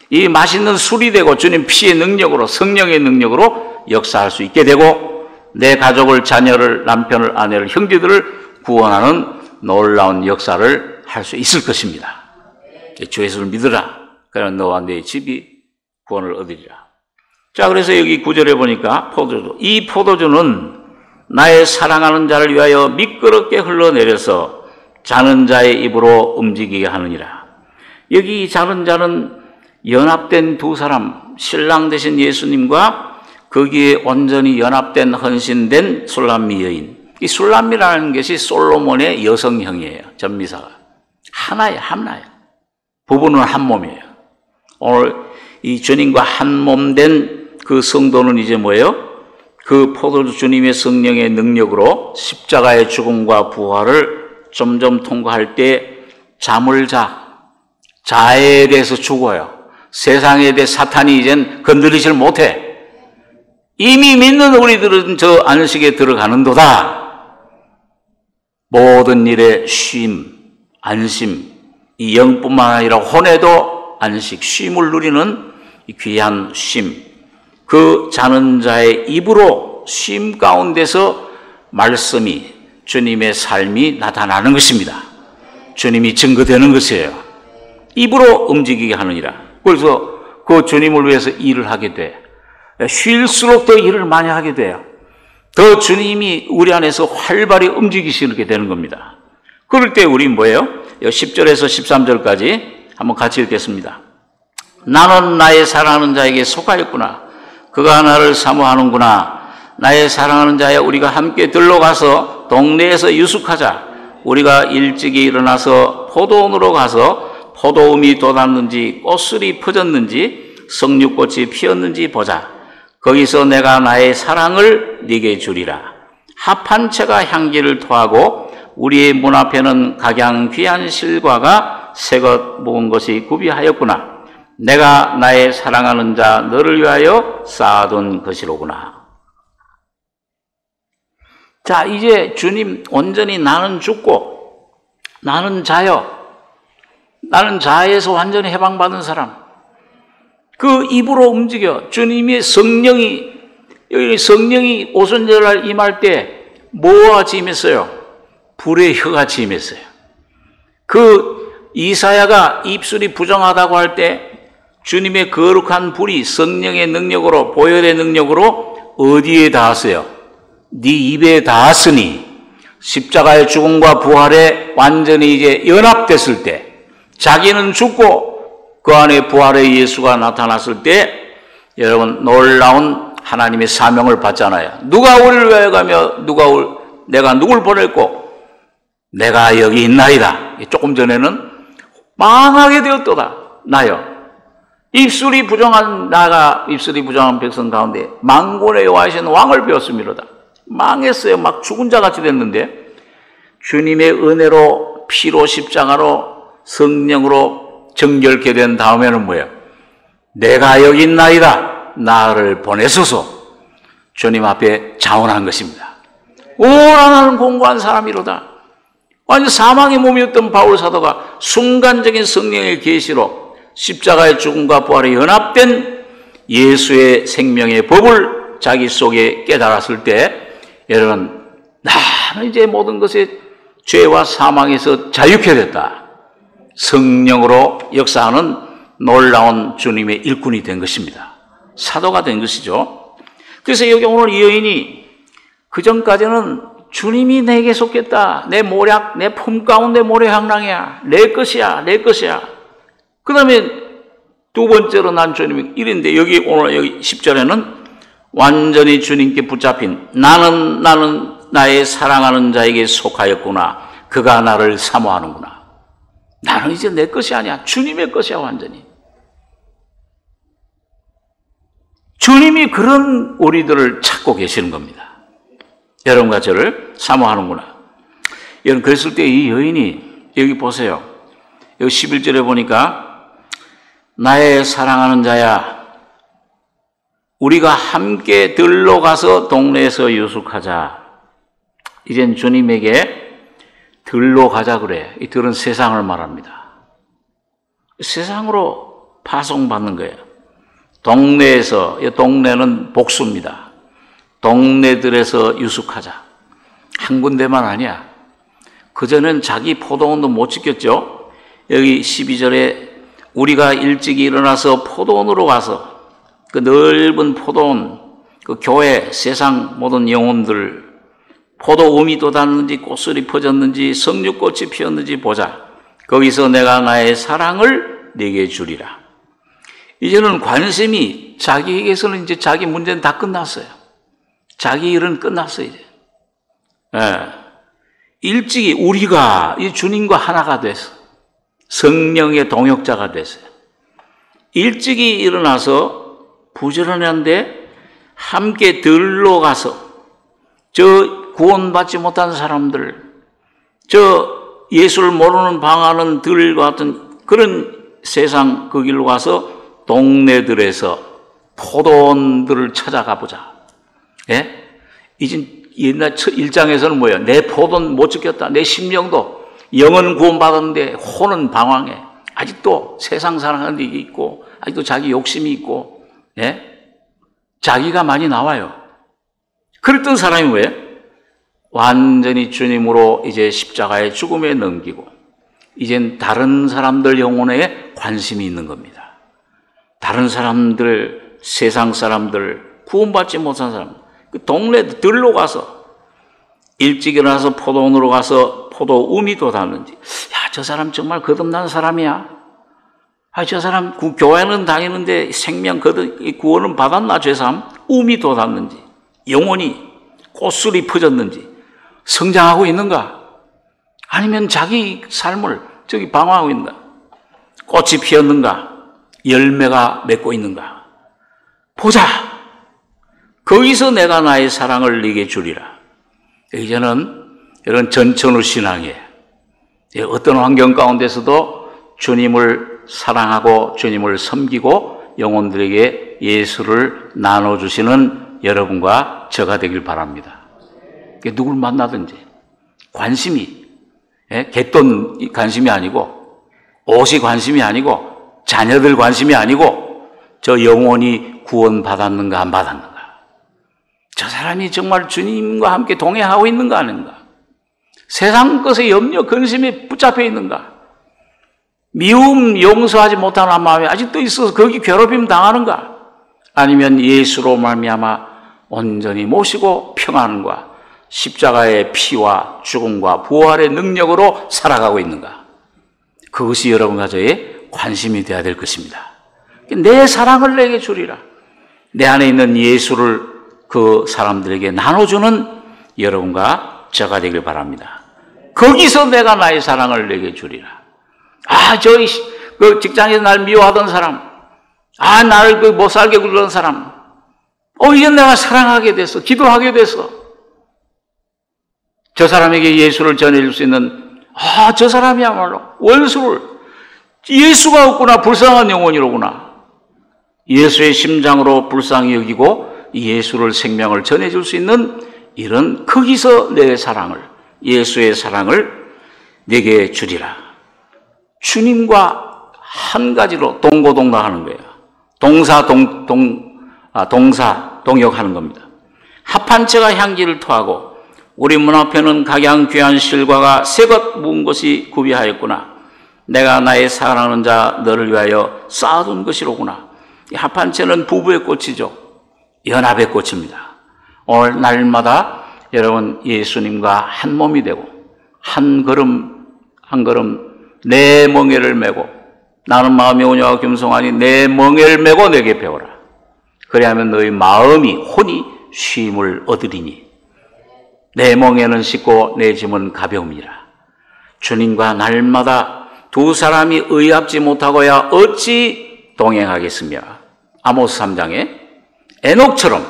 이 맛있는 술이 되고 주님 피의 능력으로, 성령의 능력으로 역사할 수 있게 되고 내 가족을, 자녀를, 남편을, 아내를, 형제들을 구원하는 놀라운 역사를 할 수 있을 것입니다. 주 예수를 믿으라. 그러면 너와 내 집이 구원을 얻으리라. 자, 그래서 여기 9절에 보니까 포도주, 이 포도주는 나의 사랑하는 자를 위하여 미끄럽게 흘러내려서 자는 자의 입으로 움직이게 하느니라. 여기 자는 자는 연합된 두 사람, 신랑 되신 예수님과 거기에 온전히 연합된 헌신된 술람미 여인. 이 술람미라는 것이 솔로몬의 여성형이에요. 전미사가. 하나예요. 부부는 한 몸이에요. 오늘 이 주님과 한 몸 된 그 성도는 이제 뭐예요? 그 포도주 주님의 성령의 능력으로 십자가의 죽음과 부활을 점점 통과할 때 잠을 자아에 대해서 죽어요. 세상에 대해 사탄이 이젠 건드리질 못해. 이미 믿는 우리들은 저 안식에 들어가는도다. 모든 일에 쉼, 안심, 이 영뿐만 아니라 혼에도 안식, 쉼을 누리는 이 귀한 쉼. 그 자는 자의 입으로 쉼 가운데서 말씀이, 주님의 삶이 나타나는 것입니다. 주님이 증거되는 것이에요. 입으로 움직이게 하느니라. 그래서 그 주님을 위해서 일을 하게 돼. 쉴수록 더 일을 많이 하게 돼요. 더 주님이 우리 안에서 활발히 움직이시게 되는 겁니다. 그럴 때 우리 뭐예요? 10절에서 13절까지 한번 같이 읽겠습니다. 나는 나의 사랑하는 자에게 속하였구나. 그가 나를 사모하는구나. 나의 사랑하는 자여, 우리가 함께 들러가서 동네에서 유숙하자. 우리가 일찍이 일어나서 포도원으로 가서 포도음이 돋았는지 꽃술이 퍼졌는지 석류꽃이 피었는지 보자. 거기서 내가 나의 사랑을 네게 주리라. 합한 채가 향기를 토하고 우리의 문 앞에는 각양 귀한 실과가 새것 묵은 것이 구비하였구나. 내가 나의 사랑하는 자 너를 위하여 쌓아둔 것이로구나. 자, 이제 주님 온전히 나는 죽고 나는 자여, 나는 자에서 완전히 해방받은 사람, 그 입으로 움직여. 주님의 성령이, 여기 성령이 오순절날 임할 때 뭐가 임했어요? 불의 혀가 임했어요. 그 이사야가 입술이 부정하다고 할 때 주님의 거룩한 불이 성령의 능력으로, 보혈의 능력으로 어디에 닿았어요? 네 입에 닿았으니 십자가의 죽음과 부활에 완전히 이제 연합됐을 때, 자기는 죽고 그 안에 부활의 예수가 나타났을 때 여러분 놀라운 하나님의 사명을 받잖아요. 누가 우리를 위하여 가며 내가 누굴 보낼꼬? 내가 여기 있나이다. 조금 전에는 망하게 되었도다. 나요. 입술이 부정한 나가 입술이 부정한 백성 가운데 만군의 여호와이신 왕을 배웠음이로다. 망했어요. 막 죽은 자같이 됐는데 주님의 은혜로 피로 십자가로 성령으로 정결케 된 다음에는 뭐예요? 내가 여기 있나이다. 나를 보내소서. 주님 앞에 자원한 것입니다. 오라 나는 공고한 사람이로다. 완전 사망의 몸이었던 바울 사도가 순간적인 성령의 계시로 십자가의 죽음과 부활에 연합된 예수의 생명의 법을 자기 속에 깨달았을 때 여러분 나는 이제 모든 것에 죄와 사망에서 자유케 됐다. 성령으로 역사하는 놀라운 주님의 일꾼이 된 것입니다. 사도가 된 것이죠. 그래서 여기 오늘 이 여인이 그전까지는 주님이 내게 속했다. 내 모략, 내 품 가운데 모래향랑이야. 내 것이야, 내 것이야. 그 다음에 두 번째로 난 주님이 이랬는데 여기 오늘 여기 10절에는 완전히 주님께 붙잡힌 나는 나의 사랑하는 자에게 속하였구나. 그가 나를 사모하는구나. 나는 이제 내 것이 아니야. 주님의 것이야 완전히. 주님이 그런 우리들을 찾고 계시는 겁니다. 여러분과 저를 사모하는구나. 여러분 그랬을 때 이 여인이 여기 보세요. 여기 11절에 보니까 나의 사랑하는 자야 우리가 함께 들러 가서 동네에서 유숙하자. 이젠 주님에게 들러 가자 그래. 이 들은 세상을 말합니다. 세상으로 파송받는 거예요. 동네에서, 이 동네는 복수입니다. 동네들에서 유숙하자. 한 군데만 아니야. 그전엔 자기 포도원도 못 지켰죠. 여기 12절에 우리가 일찍 일어나서 포도원으로 가서 그 넓은 포도원, 그 교회, 세상 모든 영혼들 포도음이 돋았는지 꽃술이 퍼졌는지 석류꽃이 피었는지 보자. 거기서 내가 나의 사랑을 네게 주리라. 이제는 관심이 자기에게서는 이제 자기 문제는 다 끝났어요. 자기 일은 끝났어요, 이제. 예. 일찍이 우리가 이 주님과 하나가 돼서 성령의 동역자가 됐어요. 일찍이 일어나서 부지런한데 함께 들러 가서 저 구원받지 못한 사람들, 저 예수를 모르는 방황하는 들과 같은 그런 세상 그 길로 가서 동네들에서 포도원들을 찾아가 보자. 예? 이제 옛날 1장에서는 뭐예요? 내 포도는 못 지켰다. 내 심령도 영은 구원받았는데 혼은 방황해. 아직도 세상 사랑하는 데 있고 아직도 자기 욕심이 있고 예? 자기가 많이 나와요. 그랬던 사람이 뭐예요? 완전히 주님으로 이제 십자가의 죽음에 넘기고 이젠 다른 사람들 영혼에 관심이 있는 겁니다. 다른 사람들, 세상 사람들, 구원받지 못한 사람들, 그 동네들로 가서 일찍 일어나서 포도원으로 가서 포도음이 돋았는지, 야, 저 사람 정말 거듭난 사람이야. 아, 저 사람 교회는 다니는데 생명 구원은 받았나 죄삼? 음이 돋았는지, 영혼이 꽃술이 퍼졌는지, 성장하고 있는가? 아니면 자기 삶을 저기 방황하고 있는가? 꽃이 피었는가? 열매가 맺고 있는가? 보자! 거기서 내가 나의 사랑을 네게 주리라. 이제는 이런 전천후 신앙이에요. 어떤 환경 가운데서도 주님을 사랑하고 주님을 섬기고 영혼들에게 예수를 나눠주시는 여러분과 저가 되길 바랍니다. 누굴 만나든지 관심이 갯돈 관심이 아니고 옷이 관심이 아니고 자녀들 관심이 아니고 저 영혼이 구원받았는가 안 받았는가, 저 사람이 정말 주님과 함께 동행하고 있는가 아닌가, 세상 것에 염려 근심에 붙잡혀 있는가, 미움 용서하지 못하는 마음이 아직도 있어서 거기 괴롭힘 당하는가, 아니면 예수로 말미암아 온전히 모시고 평안과 십자가의 피와 죽음과 부활의 능력으로 살아가고 있는가? 그것이 여러분과 저의 관심이 되어야 될 것입니다. 내 사랑을 내게 주리라. 내 안에 있는 예수를 그 사람들에게 나눠주는 여러분과 저가 되길 바랍니다. 거기서 내가 나의 사랑을 내게 주리라. 그 직장에서 날 미워하던 사람, 나를 못 살게 굴던 사람, 이제 내가 사랑하게 됐어. 기도하게 됐어. 저 사람에게 예수를 전해줄 수 있는, 저 사람이야말로 원수를, 예수가 없구나, 불쌍한 영혼이로구나. 예수의 심장으로 불쌍히 여기고 예수를 생명을 전해줄 수 있는 이런, 거기서 내 사랑을, 예수의 사랑을 내게 주리라. 주님과 한 가지로 동고동락하는 거예요. 동역하는 겁니다. 합한 채가 향기를 토하고 우리 문 앞에는 각양 귀한 실과가 새것 묵은 것이 구비하였구나. 내가 나의 사랑하는 자 너를 위하여 쌓아둔 것이로구나. 이 합한 채는 부부의 꽃이죠. 연합의 꽃입니다. 오늘 날마다 여러분 예수님과 한 몸이 되고 한 걸음 한 걸음 내 멍에를 메고, 나는 마음이 온유하고 겸손하니 내 멍에를 메고 내게 배우라. 그리하면 너희 마음이 혼이 쉼을 얻으리니 내 멍에는 씻고 내 짐은 가벼움이라. 주님과 날마다 두 사람이 의합지 못하고야 어찌 동행하겠으며, 아모스 3장에 에녹처럼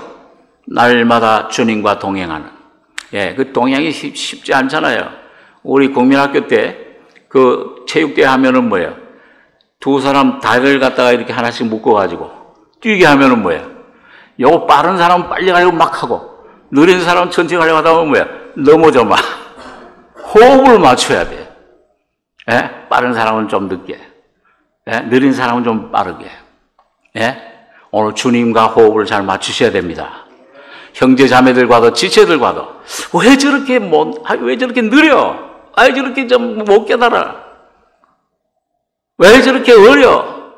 날마다 주님과 동행하는, 그 동행이 쉽지 않잖아요. 우리 국민학교 때 그 체육대회 하면은 뭐예요? 두 사람 다리를 갖다가 이렇게 하나씩 묶어가지고 뛰게 하면은 뭐예요? 요거 빠른 사람은 빨리 가려고 막 하고, 느린 사람은 천천히 가려고 하다 보면 뭐야? 넘어져 막. 호흡을 맞춰야 돼. 빠른 사람은 좀 늦게, 느린 사람은 좀 빠르게. 오늘 주님과 호흡을 잘 맞추셔야 됩니다. 형제 자매들과도 지체들과도 왜 저렇게 느려? 왜 저렇게 좀 못 깨달아? 왜 저렇게 어려?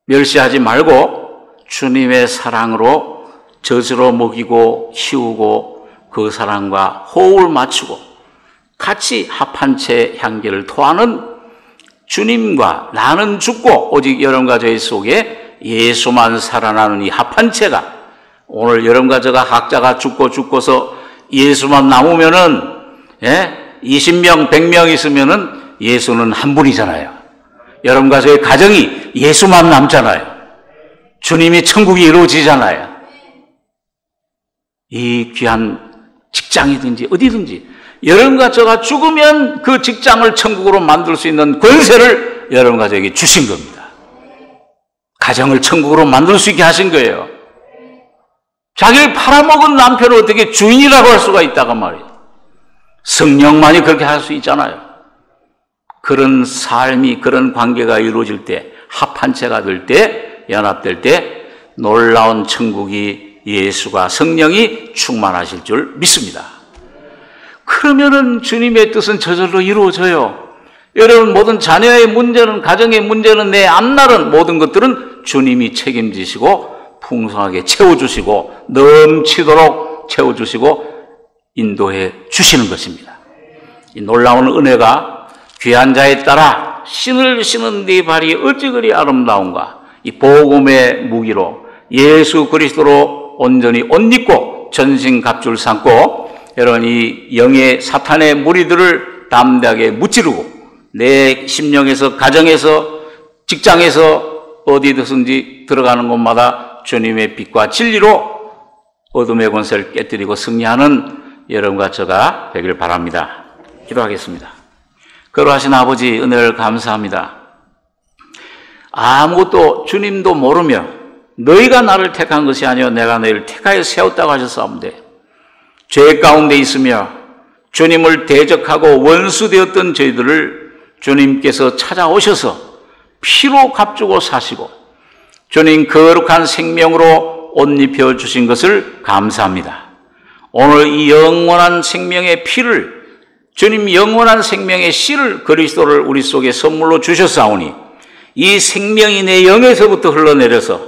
멸시하지 말고 주님의 사랑으로 젖으로 먹이고 키우고 그 사랑과 호흡을 맞추고 같이 합한 채 향기를 토하는 주님과 나는 죽고 오직 여러분과 저희 속에 예수만 살아나는 이 합한 채가, 오늘 여러분과 저가 각자가 죽고서 예수만 남으면은 20명, 100명 있으면은 예수는 한 분이잖아요. 여러분과 저의 가정이 예수만 남잖아요. 주님이 천국이 이루어지잖아요. 이 귀한 직장이든지 어디든지 여러분과 저가 죽으면 그 직장을 천국으로 만들 수 있는 권세를 여러분과 저에게 주신 겁니다. 가정을 천국으로 만들 수 있게 하신 거예요. 자기를 팔아먹은 남편을 어떻게 주인이라고 할 수가 있다고 말이에요. 성령만이 그렇게 할 수 있잖아요. 그런 삶이, 그런 관계가 이루어질 때, 합한 채가 될 때, 연합될 때 놀라운 천국이 예수가 성령이 충만하실 줄 믿습니다. 그러면은 주님의 뜻은 저절로 이루어져요. 여러분, 모든 자녀의 문제는, 가정의 문제는, 내 앞날은, 모든 것들은 주님이 책임지시고 풍성하게 채워주시고 넘치도록 채워주시고 인도해 주시는 것입니다. 이 놀라운 은혜가 귀한 자에 따라 신을 신은 네 발이 어찌 그리 아름다운가. 이 복음의 무기로 예수 그리스도로 온전히 옷 입고 전신갑주를 삼고 여러분 이 영의 사탄의 무리들을 담대하게 무찌르고 내 심령에서, 가정에서, 직장에서 어디든지 들어가는 곳마다 주님의 빛과 진리로 어둠의 권세를 깨뜨리고 승리하는 여러분과 저가 되길 바랍니다. 기도하겠습니다. 거룩하신 아버지, 은혜를 감사합니다. 아무것도 주님도 모르며 너희가 나를 택한 것이 아니요 내가 너희를 택하여 세웠다고 하셨사온데, 죄 가운데 있으며 주님을 대적하고 원수되었던 저희들을 주님께서 찾아오셔서 피로 값주고 사시고 주님 거룩한 생명으로 옷 입혀 주신 것을 감사합니다. 오늘 이 영원한 생명의 피를, 주님 영원한 생명의 씨를, 그리스도를 우리 속에 선물로 주셨사오니 이 생명이 내 영에서부터 흘러내려서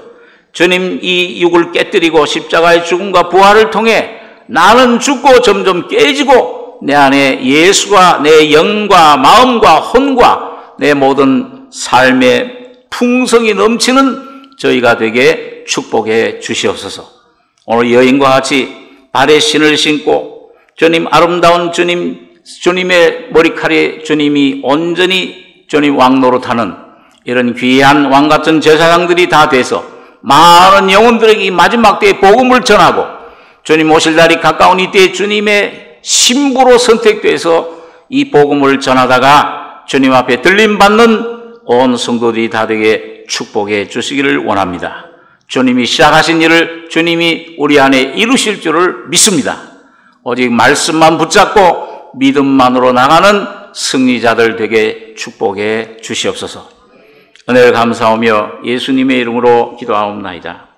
주님 이 육을 깨뜨리고 십자가의 죽음과 부활을 통해 나는 죽고 점점 깨지고 내 안에 예수가 내 영과 마음과 혼과 내 모든 삶의 풍성이 넘치는 저희가 되게 축복해 주시옵소서. 오늘 여인과 같이 발에 신을 신고 주님 아름다운 주님의 머리칼에 주님이 온전히 주님 왕노릇하는 이런 귀한 왕같은 제사장들이 다 돼서 많은 영혼들에게 이 마지막 때에 복음을 전하고 주님 오실 날이 가까운 이때 주님의 신부로 선택돼서 이 복음을 전하다가 주님 앞에 들림받는 온 성도들이 다 되게 축복해 주시기를 원합니다. 주님이 시작하신 일을 주님이 우리 안에 이루실 줄을 믿습니다. 오직 말씀만 붙잡고 믿음만으로 나가는 승리자들 되게 축복해 주시옵소서. 은혜를 감사하며 예수님의 이름으로 기도하옵나이다.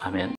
아멘.